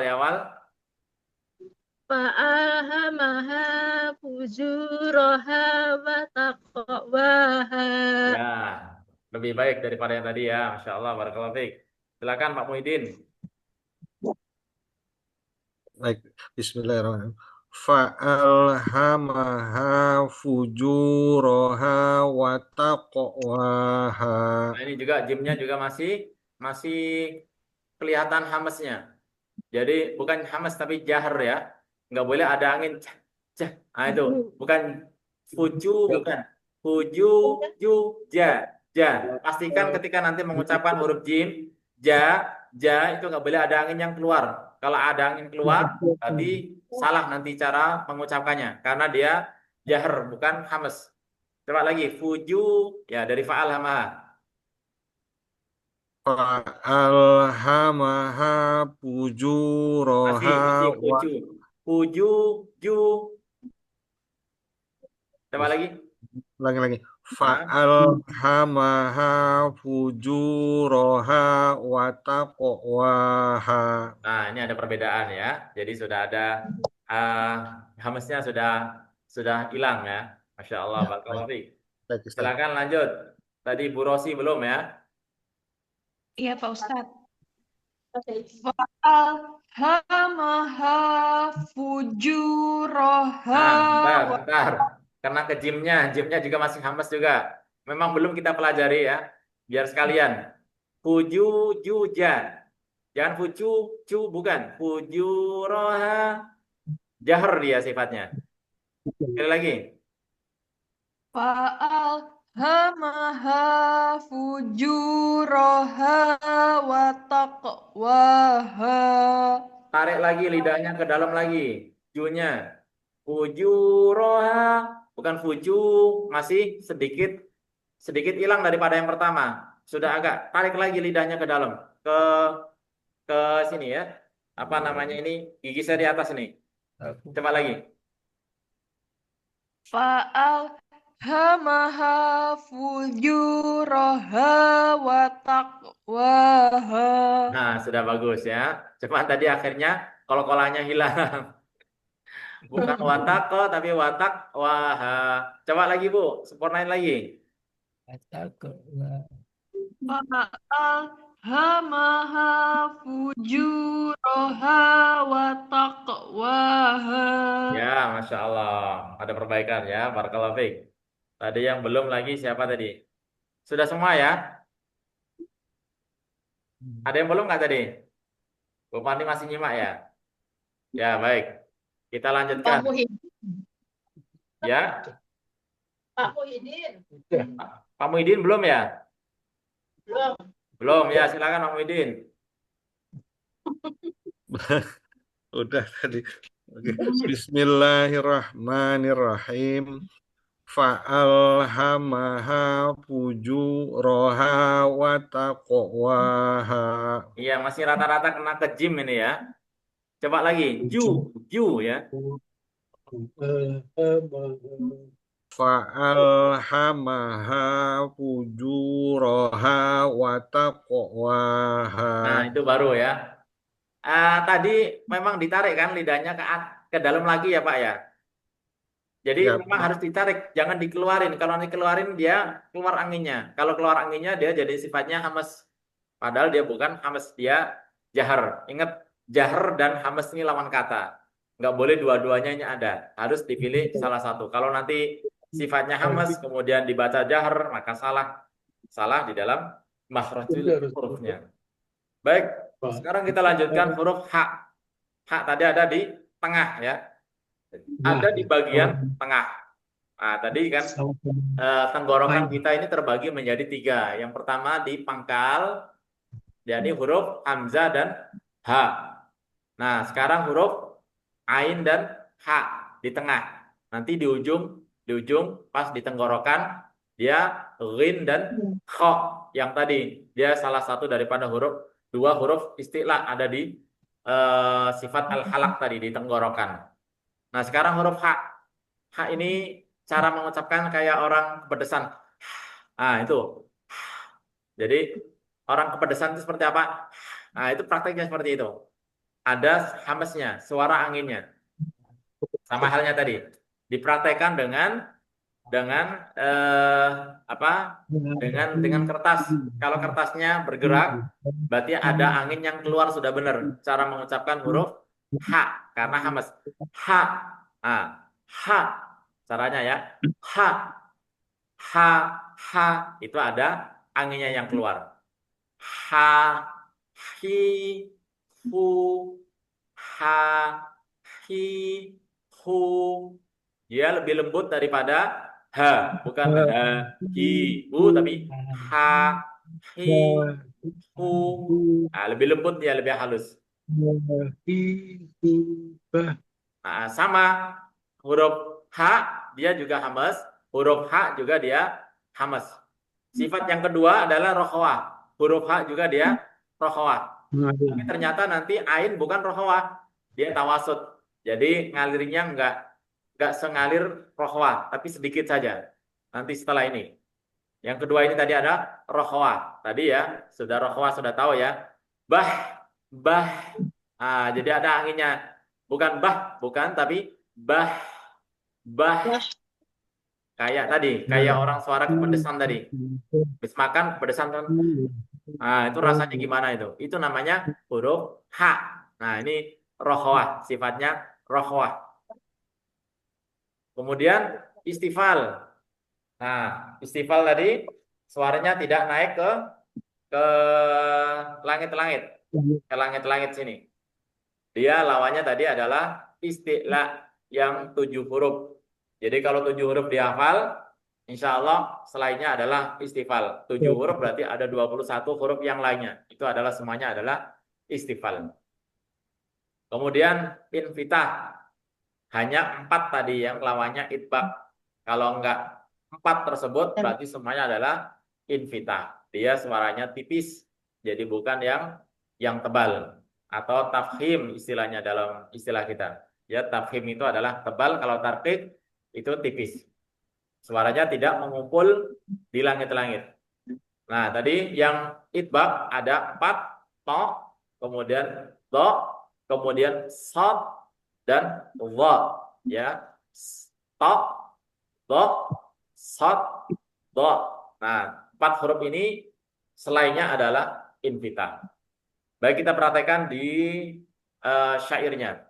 Fa'alhamaha fujuraha wataqwaha. Ya, lebih baik daripada yang tadi ya. Masya Allah, barakallahu fiik. Silakan Pak Muhyiddin. Baik, Bismillahirrahmanirrahim. Fa'alhamaha fujuraha wa taqwaha. Nah, ini juga jimnya juga masih kelihatan hamasnya. Jadi bukan hamas tapi jahar ya. Nggak boleh ada angin cah, cah. Nah, itu bukan fuju, bukan fuju, ju, ja. Pastikan ketika nanti mengucapkan huruf jim, ja itu nggak boleh ada angin yang keluar. Kalau ada angin keluar, berarti salah nanti cara mengucapkannya karena dia jahar bukan hamas. Coba lagi fuju ya dari fa'al hama. Fa'alhamaha Masih fujuraha wa fuju, ju. Coba lagi. lagi. Fa'alhamaha fujuraha wa taqwaha. Nah, ini ada perbedaan ya. Jadi sudah ada hamasnya sudah hilang ya. Masya Allah, barakallahu fiik. Baik, Ustaz. Silakan lanjut. Tadi Bu Rosi belum ya? Iya Pak Ustadz. Fa'alhamaha fujuraha. Nah, bentar. Karena ke jimnya juga masih hamas juga. Memang belum kita pelajari ya. Biar sekalian. Fuju, juja. Jangan fuju, cu, bukan. Fujuroha. Jahar dia sifatnya. Sekali lagi. Fa'alhamaha fujuraha wa taqwaha. Tarik lagi lidahnya ke dalam lagi. Junya. Fujuroha. Bukan fuju. Masih sedikit hilang daripada yang pertama. Sudah agak. Tarik lagi lidahnya ke dalam. Ke sini ya. Apa namanya ini? Gigi saya di atas ini. Coba lagi. Fa'alhamaha fujuraha wa taqwaha. Nah, sudah bagus ya. Cuma tadi akhirnya kol-kolannya hilang. Bukan watako tapi watak waha. Coba lagi Bu, sempurnain lagi. Fa'alhamaha fujuraha wa taqwaha. Ya, Masya Allah. Ada perbaikan ya. Barakallahu fiik. Tadi yang belum lagi siapa tadi? Sudah semua ya? Ada yang belum nggak tadi? Bu Fani masih nyimak ya? Ya, baik. Kita lanjutkan. Pak Muhyiddin. Ya, Pak Muhyiddin. Pak Muhyiddin belum ya? Belum. Belum ya, silakan Pak Muhyiddin. Udah tadi. Oke. Bismillahirrahmanirrahim. Fa'alhamaha fujuraha wa taqwaha. Iya, masih rata-rata kena ke jim ini ya. Coba lagi, ju ya. Fa'alhamaha fujuraha wa taqwaha. Nah, itu baru ya. Tadi memang ditarik kan lidahnya ke dalam lagi ya Pak ya. Jadi Ya, memang harus ditarik, jangan dikeluarin. Kalau dikeluarin dia keluar anginnya. Kalau keluar anginnya dia jadi sifatnya hamas. Padahal dia bukan hamas, dia jahar. Ingat, jahar dan hamas ini lawan kata. Nggak boleh dua-duanya ini ada. Harus dipilih salah satu. Kalau nanti sifatnya hamas kemudian dibaca jahar, maka salah. Salah di dalam makhrajul hurufnya. Baik, sekarang kita lanjutkan huruf H. H tadi ada di tengah ya. Ada di bagian tengah. Nah, tadi kan tenggorokan kita ini terbagi menjadi 3. Yang pertama di pangkal, jadi huruf hamzah dan H. Nah, sekarang huruf ain dan H di tengah. Nanti di ujung pas di tenggorokan dia ghin dan kha yang tadi. Dia salah satu daripada dua huruf istilah ada di sifat al-halaq tadi di tenggorokan. Nah, sekarang huruf H. H ini cara mengucapkan kayak orang kepedesan. Nah, itu. Jadi, orang kepedesan itu seperti apa? Nah, itu prakteknya seperti itu. Ada hamesnya, suara anginnya. Sama halnya tadi. Dipraktekkan dengan kertas. Kalau kertasnya bergerak, berarti ada angin yang keluar sudah benar. Cara mengucapkan huruf H karena hamas. H. Ah, H. Caranya ya. H. H. H. Itu ada anginnya yang keluar. H. Hi. Hu. Ha. Hi. Hu. Dia lebih lembut daripada H. Bukan ha. Hi. Hu. Tapi ha. Hi. Hu. Nah, lebih lembut dia, lebih halus. Nah, sama huruf H dia juga hamas, huruf H juga dia hamas. Sifat yang kedua adalah rokhawah. Huruf H juga dia rokhawah. Tapi ternyata nanti ain bukan rokhawah, dia tawasud. Jadi ngalirnya enggak sengalir rokhawah, tapi sedikit saja. Nanti setelah ini. Yang kedua ini tadi ada rokhawah. Tadi ya, sudah rokhawah sudah tahu ya. Bah. Jadi ada anginnya. Bukan bah, bukan, tapi bah. Kayak tadi, kayak orang suara kepedesan tadi. Habis makan kepedesan kan. Nah, itu rasanya gimana itu? Itu namanya huruf H. Nah, ini rokhawah, sifatnya rokhawah. Kemudian istifal. Nah, istifal tadi suaranya tidak naik ke langit-langit. Ke langit-langit sini. Dia lawannya tadi adalah isti'la yang 7 huruf. Jadi kalau 7 huruf dihafal, insya Allah selainnya adalah istifal. 7 huruf berarti ada 21 huruf yang lainnya. Itu adalah semuanya adalah istifal. Kemudian infitah. Hanya 4 tadi yang lawannya itbaq. Kalau enggak 4 tersebut berarti semuanya adalah infitah. Dia suaranya tipis. Jadi bukan yang tebal. Atau tafhim istilahnya dalam istilah kita. Ya, tafhim itu adalah tebal, kalau tarqiq itu tipis. Suaranya tidak mengumpul di langit-langit. Nah, tadi yang itbaq ada 4, to, kemudian do, kemudian sod, dan dha. Ya, to, do, sod, do. Nah, 4 huruf ini Selainnya adalah invita. Baik, kita perhatikan di syairnya.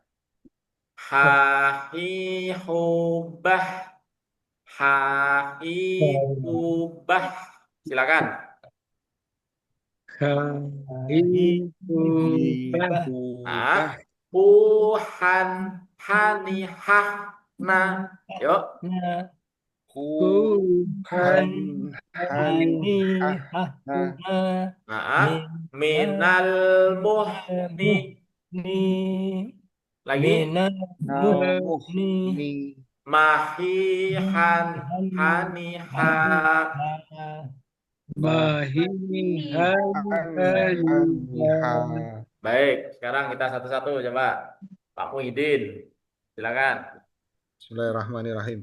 Hahihubah, hahihubah. Silakan. Kahibah. Nah, huhan hanihah nah. Yuk. Huhan Hanihah Nah, minal muhni. Lagi. minal muhni Mahihan haniha. Mahihan haniha. Baik, sekarang kita satu-satu coba. Pak Muhyiddin, silakan. Bismillahirrahmanirrahim.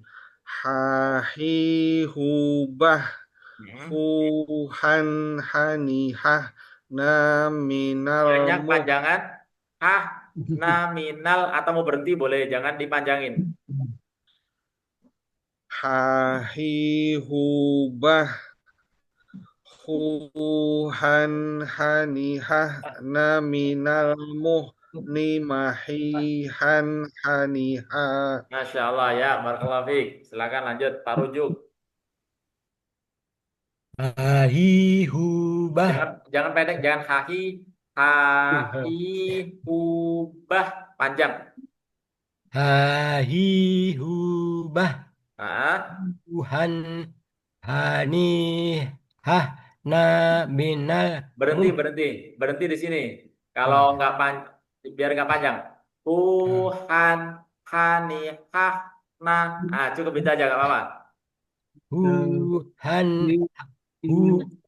Hahihubah huhan hanihah naminal Banyak panjangan. Naminal atau mau berhenti boleh, jangan dipanjangin. hahihubah huhan hanihah naminal muhni mahihan haniha. Masya Allah ya, barakallahu fiik. Silakan lanjut, Pak Rujuk. Hahihubah Jangan pendek, jangan hubah panjang. hahihubah Nah, Tuhan hanihah minal berhenti di sini. Kalau nggak biar nggak panjang. Tuhan hanihah cukup itu aja nggak apa-apa. Tuhan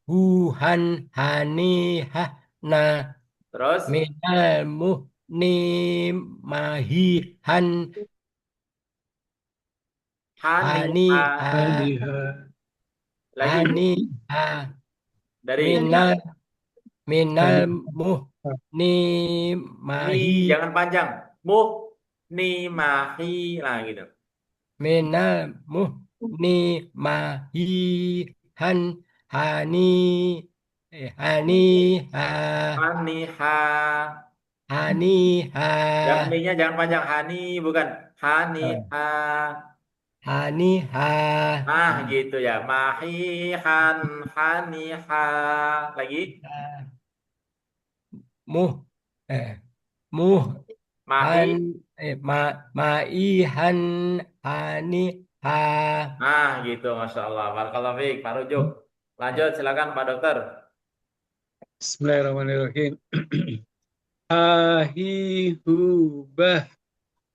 Tuhan hanihah Terus minal muhni mahihan hanihah Haniha. lagi hanihah dari minal muhni mahi jangan panjang. Muhni mahi gitu. minal muhni mahihan haniha Yang ni-nya jangan panjang. Hani bukan haniha. haniha Gitu ya. Mahihan haniha. Lagi muh muh mahi. maihan haniha. Gitu, Masya Allah. Barakallahu fiik, Pak Rujuk. Lanjut, silakan Pak Dokter. Bismillahirrahmanirrahim. Ahihubah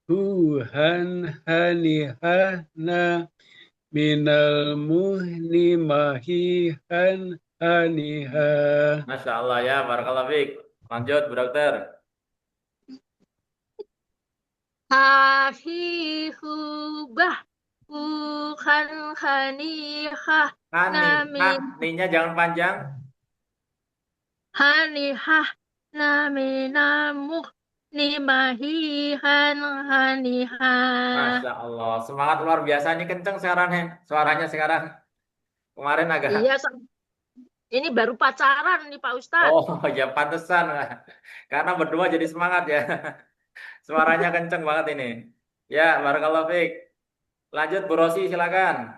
huhan hanihana minal muhni mahihan haniha. Masya Allah ya, barakallahu fiik. Lanjut, Bu Dokter. Hahihubah bukan hanihah Ni-nya jangan panjang. hanihah naminamuh nimahihan hanihah. Masya Allah, semangat luar biasa. Ini kenceng sekarang, suaranya sekarang. Kemarin agak. Iya, ini baru pacaran nih Pak Ustadz. Oh ya pantesan, karena berdua jadi semangat ya. Suaranya kenceng banget ini. Ya, barakallahu fiik. Lanjut Bu Rosi, silakan.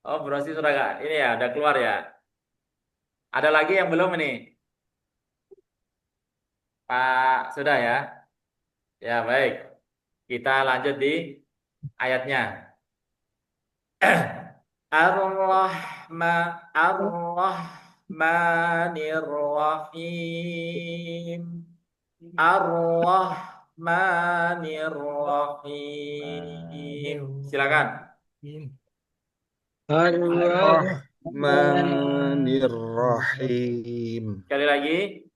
Oh, Bu Rosi sudah nggak? Ini ya, udah keluar ya. Ada lagi yang belum ini? Pak, sudah ya? Ya, baik. Kita lanjut di ayatnya. Ar-Rahmanir-Rahim. Ar-Rahmanir-Rahim. Silakan. Ar-Rahmanir-Rahim. Sekali lagi.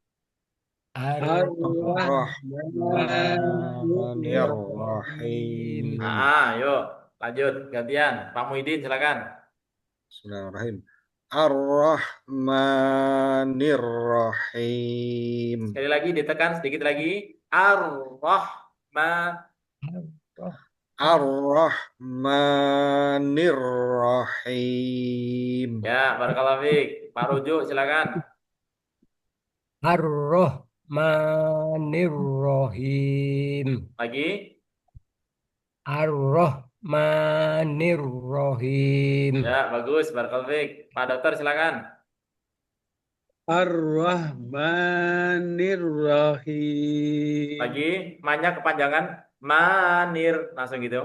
Ar-Rahmanir-Rahim. Yuk, lanjut gantian. Pak Muhyiddin, silakan. Bismillahirrahmanirrahim. Ar-Rahmanir-Rahim. Sekali lagi ditekan sedikit lagi. Ar-Rahman. Ar-Rahmanir Rahim. Ya, barakallahu fiik. Pak Rujuk silakan. Ar-Rahmanir-Rahim. Lagi. Ar-Rahmanir-Rahim. Ya, bagus, barakallahu fiik. Pak Dokter silakan. Ar-Rahmanir Rahim. Lagi, ma-nya kepanjangan manir, langsung gitu.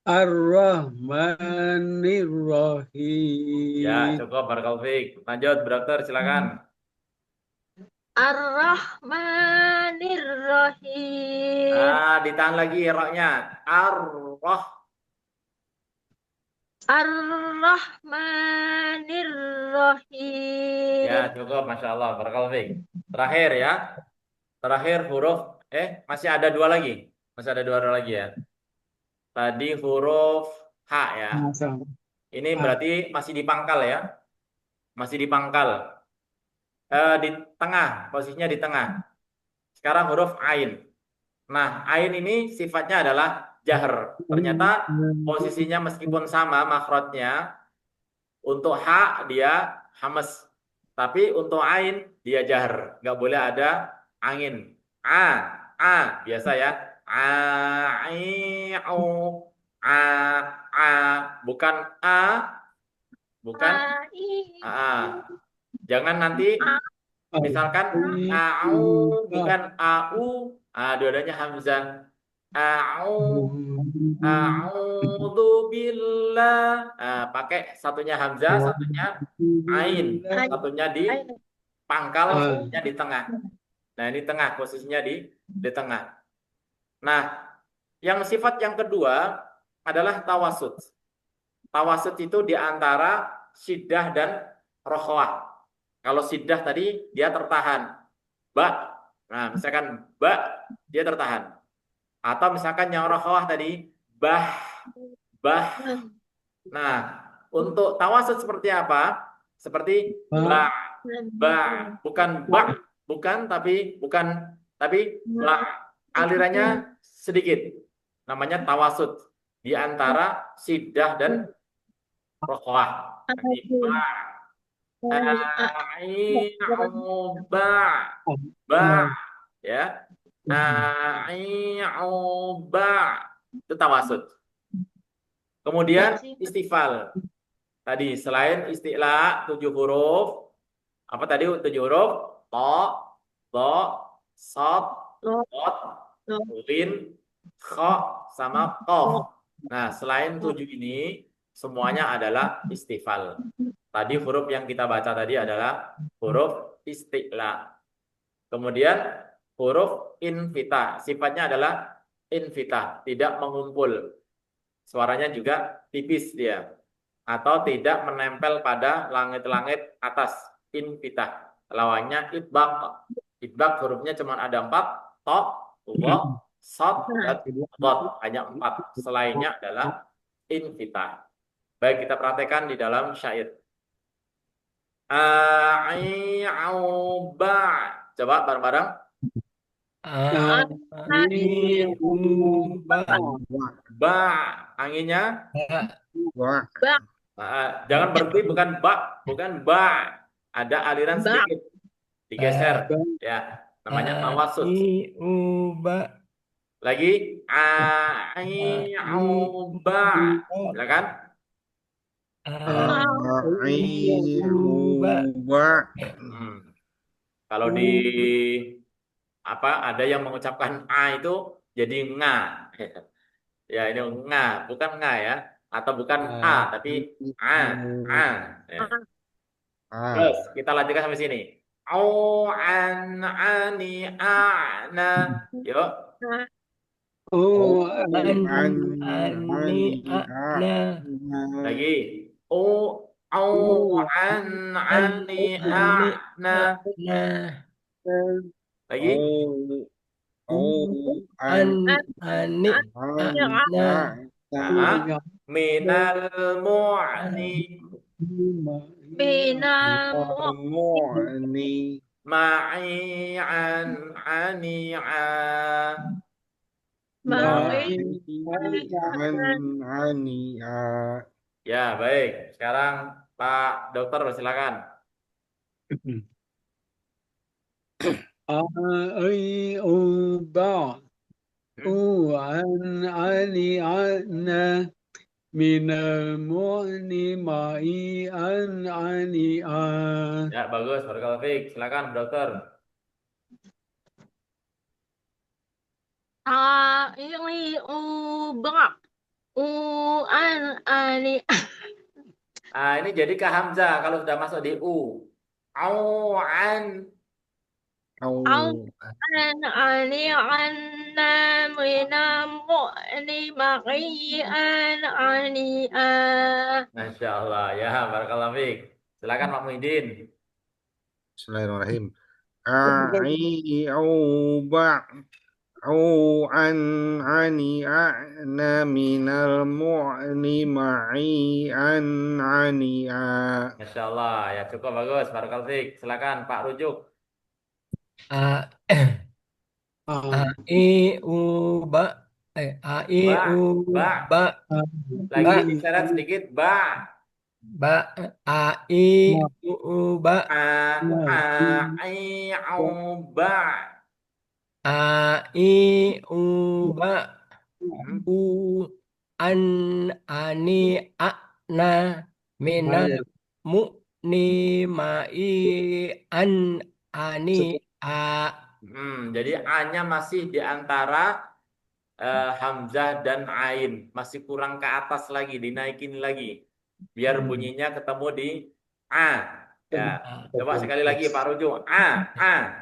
Ar-Rahmanir Rahim. Ya, cukup, barakallahu fiik. Lanjut, Bu Dokter silakan. Ar-Rahmanir-Rahim. Ditahan lagi roknya. Ar-Roh. Ar-Rahmanir-Rahim. Ya, cukup, Masya Allah, barakallahu fiik. Terakhir ya. Terakhir huruf, masih ada dua lagi. Masih ada dua lagi ya. Tadi huruf H ya. Ini berarti masih di pangkal ya. Masih di pangkal. Di tengah, posisinya di tengah. Sekarang huruf Ain. Nah, Ain ini sifatnya adalah jahr. Ternyata posisinya meskipun sama makhrajnya, untuk H dia hamas. Tapi untuk Ain dia jahr. Nggak boleh ada angin. Biasa ya. Bukan bukan jangan nanti misalkan bukan dua-duanya hamzah. A'udzu billah. Pakai satunya hamzah, satunya ain, satunya di pangkal, satunya di tengah. Nah, ini tengah, posisinya di tengah. Nah, yang sifat yang kedua adalah tawasud. Tawasud itu di antara syiddah dan rokhwah. Kalau syiddah tadi dia tertahan. Ba. Nah, misalkan ba dia tertahan. Atau misalkan yang rokhwah tadi bah. Nah, untuk tawasud seperti apa? Seperti ba, bukan ba, tapi ba. Alirannya sedikit. Namanya tawasud di antara syiddah dan rokhwah. Ya. Itu tawasud. Kemudian istifal. Tadi selain isti'la 7 huruf, apa tadi 7 huruf? To, do, sod, dot, lin, kha, sama qaf. Nah, selain 7 ini semuanya adalah istifal. Tadi huruf yang kita baca tadi adalah huruf isti'la. Kemudian huruf infitah. Sifatnya adalah infitah, tidak mengumpul. Suaranya juga tipis dia. Atau tidak menempel pada langit-langit atas. Infitah. Lawannya itbaq. Itbaq hurufnya cuma ada 4. To, wa, sad, dan dot. Hanya 4. Selainnya adalah infitah. Baik, kita praktekkan di dalam syair. Coba bareng-bareng. Ba, anginnya. Jangan berhenti, bukan ba. Ada aliran sedikit. Digeser. Ya, namanya tawasud. Lagi. Silakan. Kalau di ada yang mengucapkan itu jadi nga. Ya, ini nga, bukan nga ya, atau bukan tapi ya. Terus kita lanjutkan sampai sini. Yuk. Lagi. Lagi. Minal mu'ni ma'i'an ani'a. Ma'in. Hani'a. Ya, baik. Sekarang Pak Dokter silakan. أيوبا أنعنا من المؤن معي أنعنا. Ya, bagus. Barakallahu fiik. Silakan, Dokter. Ini ubak. Ani. Ini jadi ke Hamzah kalau sudah masuk di U. An. Au. Ani anna minamu ani maki ani Masya Allah. Ya, barakallahu fiik. Silakan Pak Muhyiddin. Bismillahirrahmanirrahim. Ai'uba au ani a'na minal mu'ni ma'i ani'a. Masya Allah. Ya, cukup bagus. Barakallahu fiik. Silakan Pak Rujuk. A I U ba A I U Ba. ba Lagi Ba. diseret sedikit. Ba. ba A I U ba I, au, ba. A I U ba U an ani na minal mu'ni ma'i an ani a. Jadi A-nya masih di antara Hamzah dan Ain. Masih kurang ke atas lagi, dinaikin lagi. Biar bunyinya ketemu di A. Ya. Coba sekali lagi Pak Rujuk. A.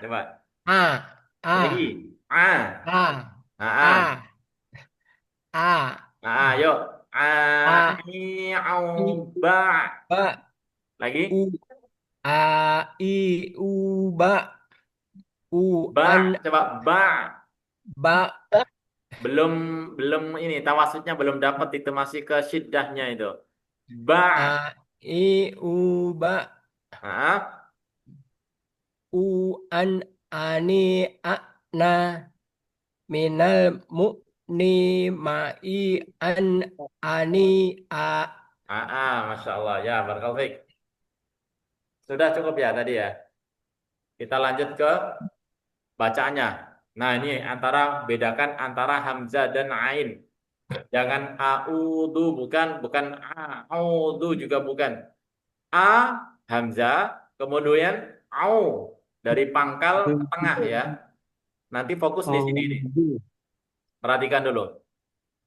Coba. A Lagi. A. A A. Yuk. I, au, ba. ba Lagi. U A I U ba U Ba. an Coba ba. ba Belum ini tawasudnya belum dapat, itu masih ke syiddahnya itu. Ba. A I U ba U an ani na minal mu'ni ma'i an ani a. Masya Allah. Ya, barakallahu fiik. Sudah cukup ya tadi ya. Kita lanjut ke bacaannya. Nah, ini bedakan antara Hamzah dan Ain. Jangan a'udhu, bukan a'udhu juga bukan. A Hamzah, kemudian au dari pangkal tengah ya. Nanti fokus di sini nih. Perhatikan dulu.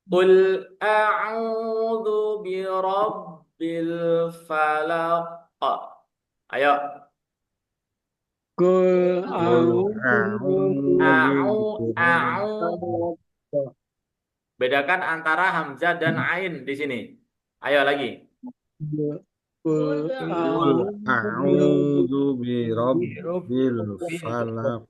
Qul a'udhu birabbil falaq. Ayo. Qul Bedakan antara Hamzah dan Ain di sini. Ayo lagi. Qul A'udzu birabbil falaq.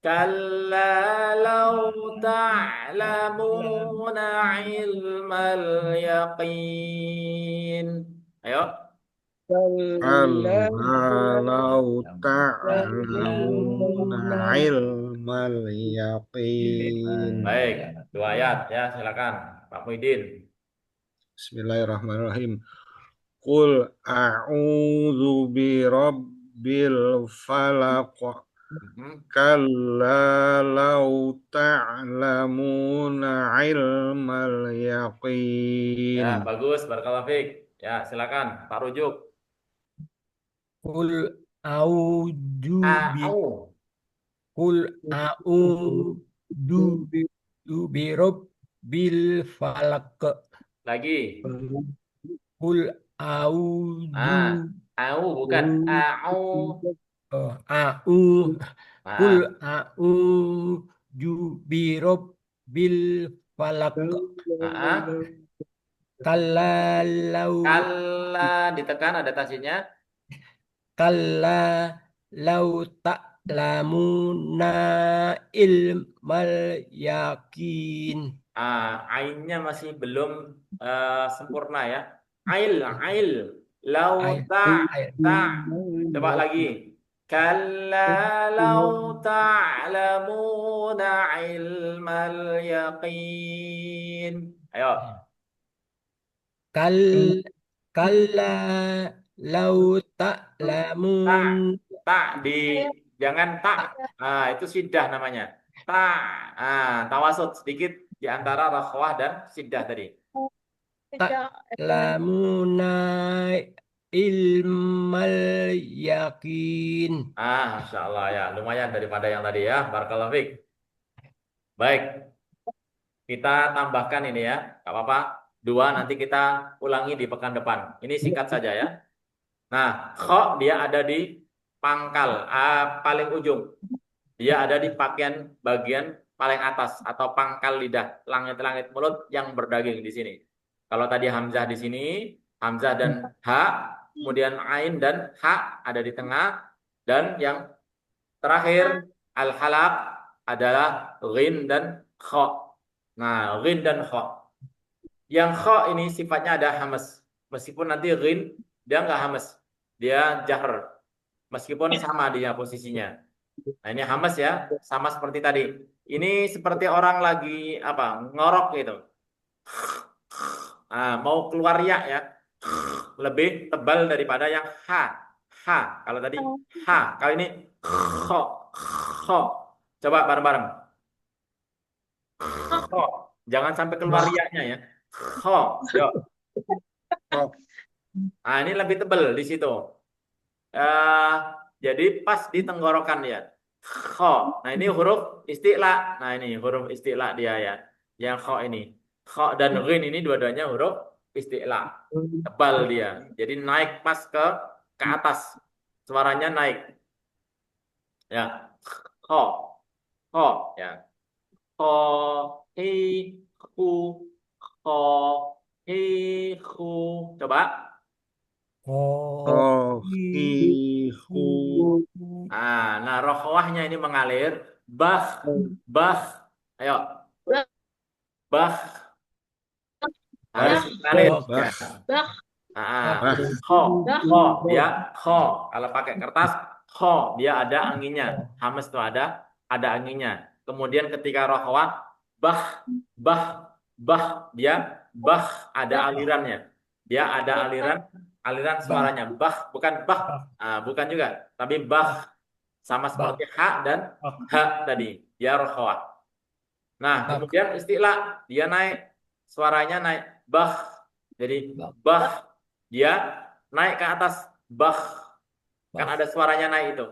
Kalla law ta'lamuna ilmal yaqin. Ayo. Kalla law ta'lamuna ilmal yaqin. Baik, 2 ayat ya, silakan Pak Muhyiddin. Bismillahirrahmanirrahim. Qul a'udzu birabbil falaq. Kalla law ta'lamuna ilmal yaqin. Ya, bagus, barakallahu fiik. Ya, silakan Pak Rujuk. Qul a'udzu bi rabbil falaq. Lagi. Qul a'udzu bukan Qul a'udzu bi rabbil falaq. Kalla ditekan ada tasnya. Kalla lau ta'lamuna ilmal yakin. Ainnya masih belum sempurna ya. Ail lau ta. Coba lagi. Kalla law ta'lamuna ilmal yaqin. Ayo. Kal kalla lau ta'lamun Tak jangan tak. Itu siddah namanya. Tak. Tawasud sedikit di antara rakhwah dan siddah tadi. ta'lamuna ilmal yakin. Masya Allah ya, lumayan daripada yang tadi ya. Barakallahu fiik. Baik, kita tambahkan ini ya, nggak apa-apa. 2 nanti kita ulangi di pekan depan. Ini singkat saja ya. Nah, kho dia ada di pangkal, paling ujung. Dia ada di bagian paling atas atau pangkal lidah, langit-langit mulut yang berdaging di sini. Kalau tadi hamzah di sini, hamzah dan ha, kemudian ain dan ha ada di tengah, dan yang terakhir al-halaq adalah ghin dan kho. Nah, ghin dan kho. Yang kho ini sifatnya ada hamas. Meskipun nanti ghin dia nggak hamas, dia jahr. Meskipun sama dia posisinya. Nah, ini hamas ya, sama seperti tadi. Ini seperti orang lagi ngorok gitu. Mau keluar ya, lebih tebal daripada yang ha. Kalau tadi ha, kali ini kho. Coba bareng-bareng. Kho. Jangan sampai keluar riaknya ya. Kho, yuk. Ini lebih tebal di situ. Jadi pas di tenggorokan ya. Kho. Nah, ini huruf isti'la. Nah, ini huruf isti'la dia ya. Yang kho ini. Kho dan ghin ini dua-duanya huruf isti'la. Tebal dia. Jadi naik pas ke atas. Suaranya naik. Ya. Kho. Kho ya. Kho hi hu kho hi hu. Coba. Kohihu. Nah, rokhwahnya ini mengalir. Bah. Ayo. Bah. Harus mengalir. Kho. Ya, kho. Kalau pakai kertas, kho. Dia ada anginnya. Hamas itu ada anginnya. Kemudian ketika rokhwah, bah. Dia ada alirannya. Dia ada aliran suaranya. Bah, bukan bah. Bukan juga. Tapi bah. Sama seperti ha dan ha tadi. Dia rokhwah. Nah, kemudian istilah dia naik. Suaranya naik. Bah. Jadi bah. Dia naik ke atas. Bah. Kan ada suaranya naik itu.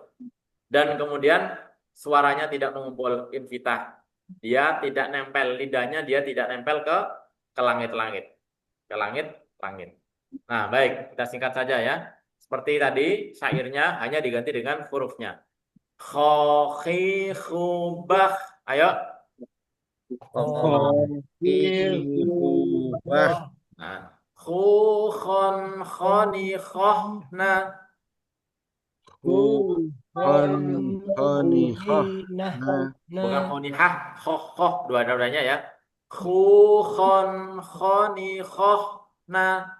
Dan kemudian suaranya tidak mengumpul infitah. Dia tidak nempel. Lidahnya dia tidak nempel ke langit-langit. Ke langit-langit. Nah, baik. Kita singkat saja ya. Seperti tadi, syairnya hanya diganti dengan hurufnya. Kho, khi, khu, bah. Ayo. Nah, khu, khon, khoni, khoh, na. Bukan khonihah, khoh, dua-duanya ya. Khu, khon, khoni, khoh, na.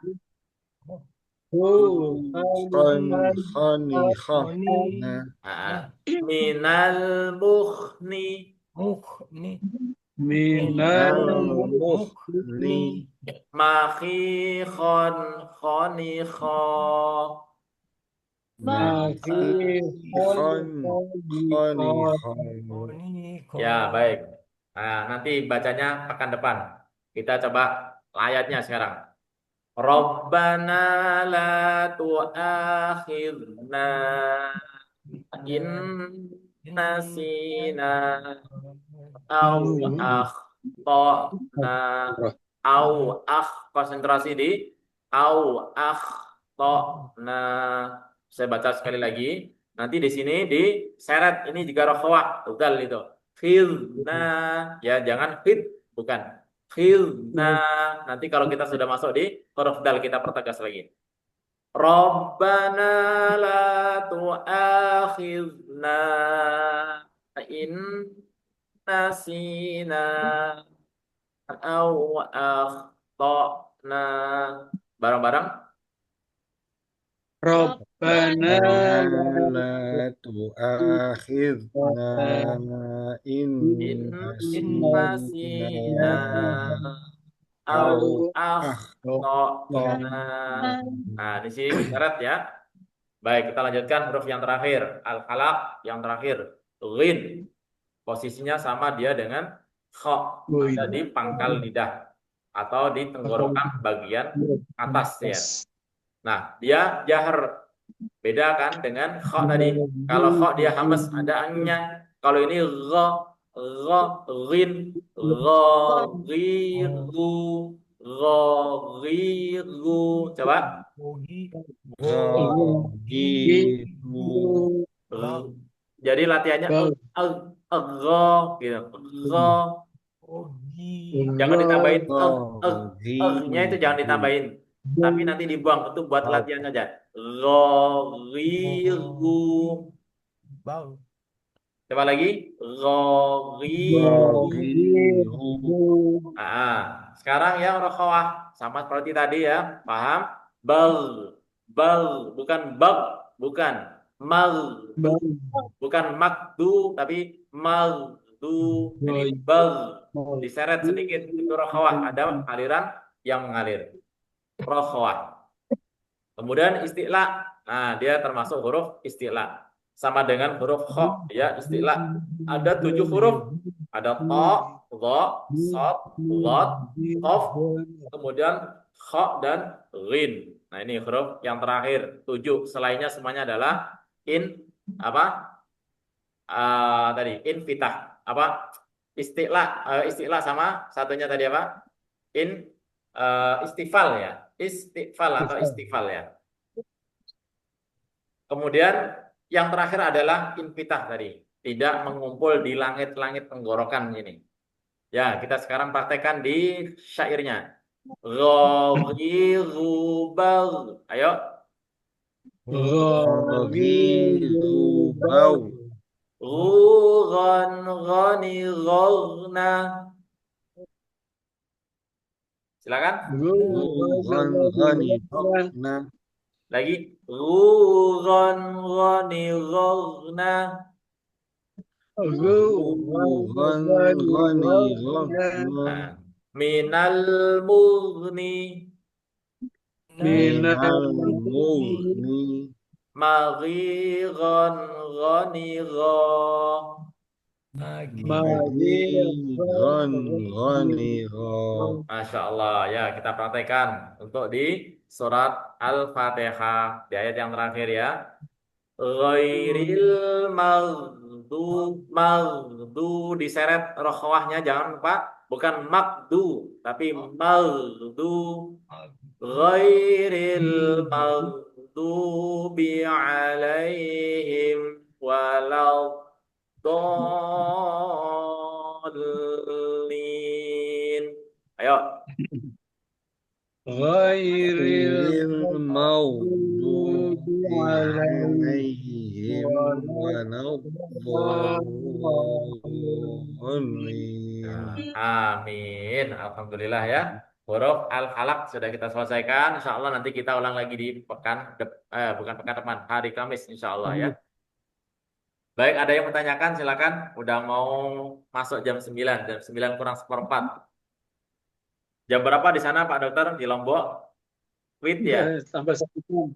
Minal mukhni. Makhi, khon, khoni, khoh. Ya, baik. Nah, nanti bacanya pekan depan. Kita coba ayatnya sekarang. Rabbana la tu'akhidna in nasina au akhtana konsentrasi di au akhtana. Saya baca sekali lagi. Nanti di sini diseret, ini juga rokhwah, tunggal itu. Khilna, ya jangan khid, bukan. Khilna. Nanti kalau kita sudah masuk di huruf dal kita pertegas lagi. Rabbana la tu'akhidna in nasina au akhtana. Bareng-bareng. Rabbana لا تؤاخذنا إن In نسينا nasina أو au أخطأنا. akhtana. Nah, di sini diseret ya. Baik, kita lanjutkan huruf yang terakhir. Al-Falaq yang terakhir. Ghin. Posisinya sama dia dengan kha. Ada di pangkal lidah atau di tenggorokan bagian atas ya. Nah, dia jahar. Beda kan dengan kha tadi. Kalau kha dia hamas ada angnya. Kalau ini gha, ghin, ghiru, ghiru. Coba. Jadi latihannya gitu. Jangan ditambahin nya itu jangan ditambahin. Tapi nanti dibuang itu buat latihan saja. Ghiru. Coba lagi. Ghiru. Sekarang yang rokhawah sama seperti tadi ya, paham? Bal, bukan bag, bukan bukan makdu, tapi magdu. Jadi bal, diseret sedikit itu rokhawah, ada aliran yang mengalir. Rokhawah. Kemudian isti'la, nah dia termasuk huruf isti'la. Sama dengan huruf kha, ya isti'la. Ada 7 huruf. Ada ta, dha, sad, dhat, qaf, kemudian kha dan ghin. Nah, ini huruf yang terakhir 7. Selainnya semuanya adalah tadi infitah. Isti'la sama satunya tadi apa? Istifal ya. Istifal atau istifal ya. Kemudian yang terakhir adalah infitah tadi. Tidak mengumpul di langit-langit tenggorokan ini. Ya, kita sekarang praktekkan di syairnya. Ghaghirubal. Ayo. Ghaghirubal. Ghan ghani ghagna. Silakan. Ghan ghani ghagna. Lagi. Ghan ghani ghagna. Ghan ghani ghagna. Minal mughni. Minal mughni. Maghiran ghanigha. Maghiran ghanigha. Masya Allah. Ya, kita praktekkan untuk di surat Al-Fatihah di ayat yang terakhir ya. Ghairil maghdu diseret rokhwahnya jangan lupa, bukan makdu tapi maghdu. Ghairil maghdubi alaihim waladdallin. Ayo. Ghairil maghdubi alaihim waladdallin. Amin. Alhamdulillah ya. Huruf Al-Falaq sudah kita selesaikan. Insya Allah nanti kita ulang lagi di bukan pekan depan, hari Kamis insya Allah ya. Baik, ada yang bertanyakan silakan. Udah mau masuk jam 9 kurang seperempat. Jam berapa di sana Pak Dokter di Lombok? Wit ya? Sampai 1 jam.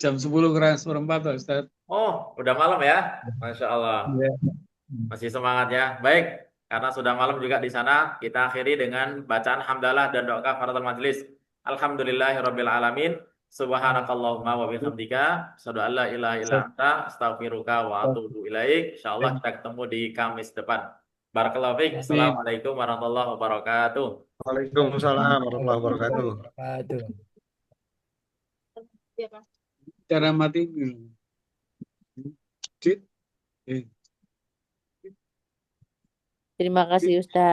Jam 10 kurang seperempat Ustaz. Oh, udah malam ya? Masya Allah. Masih semangat ya. Baik. Karena sudah malam juga di sana, kita akhiri dengan bacaan hamdalah dan doa kafaratul majelis. Alhamdulillahirabbil alamin. Subhanakallahumma wa bihamdika, asyhadu an la ilaha illa anta, astaghfiruka wa atubu ilaik. Insyaallah kita ketemu di Kamis depan. Barakallahu fiik. Assalamualaikum warahmatullahi wabarakatuh. Waalaikumsalam warahmatullahi wabarakatuh. Cara mati. Terima kasih Ustaz.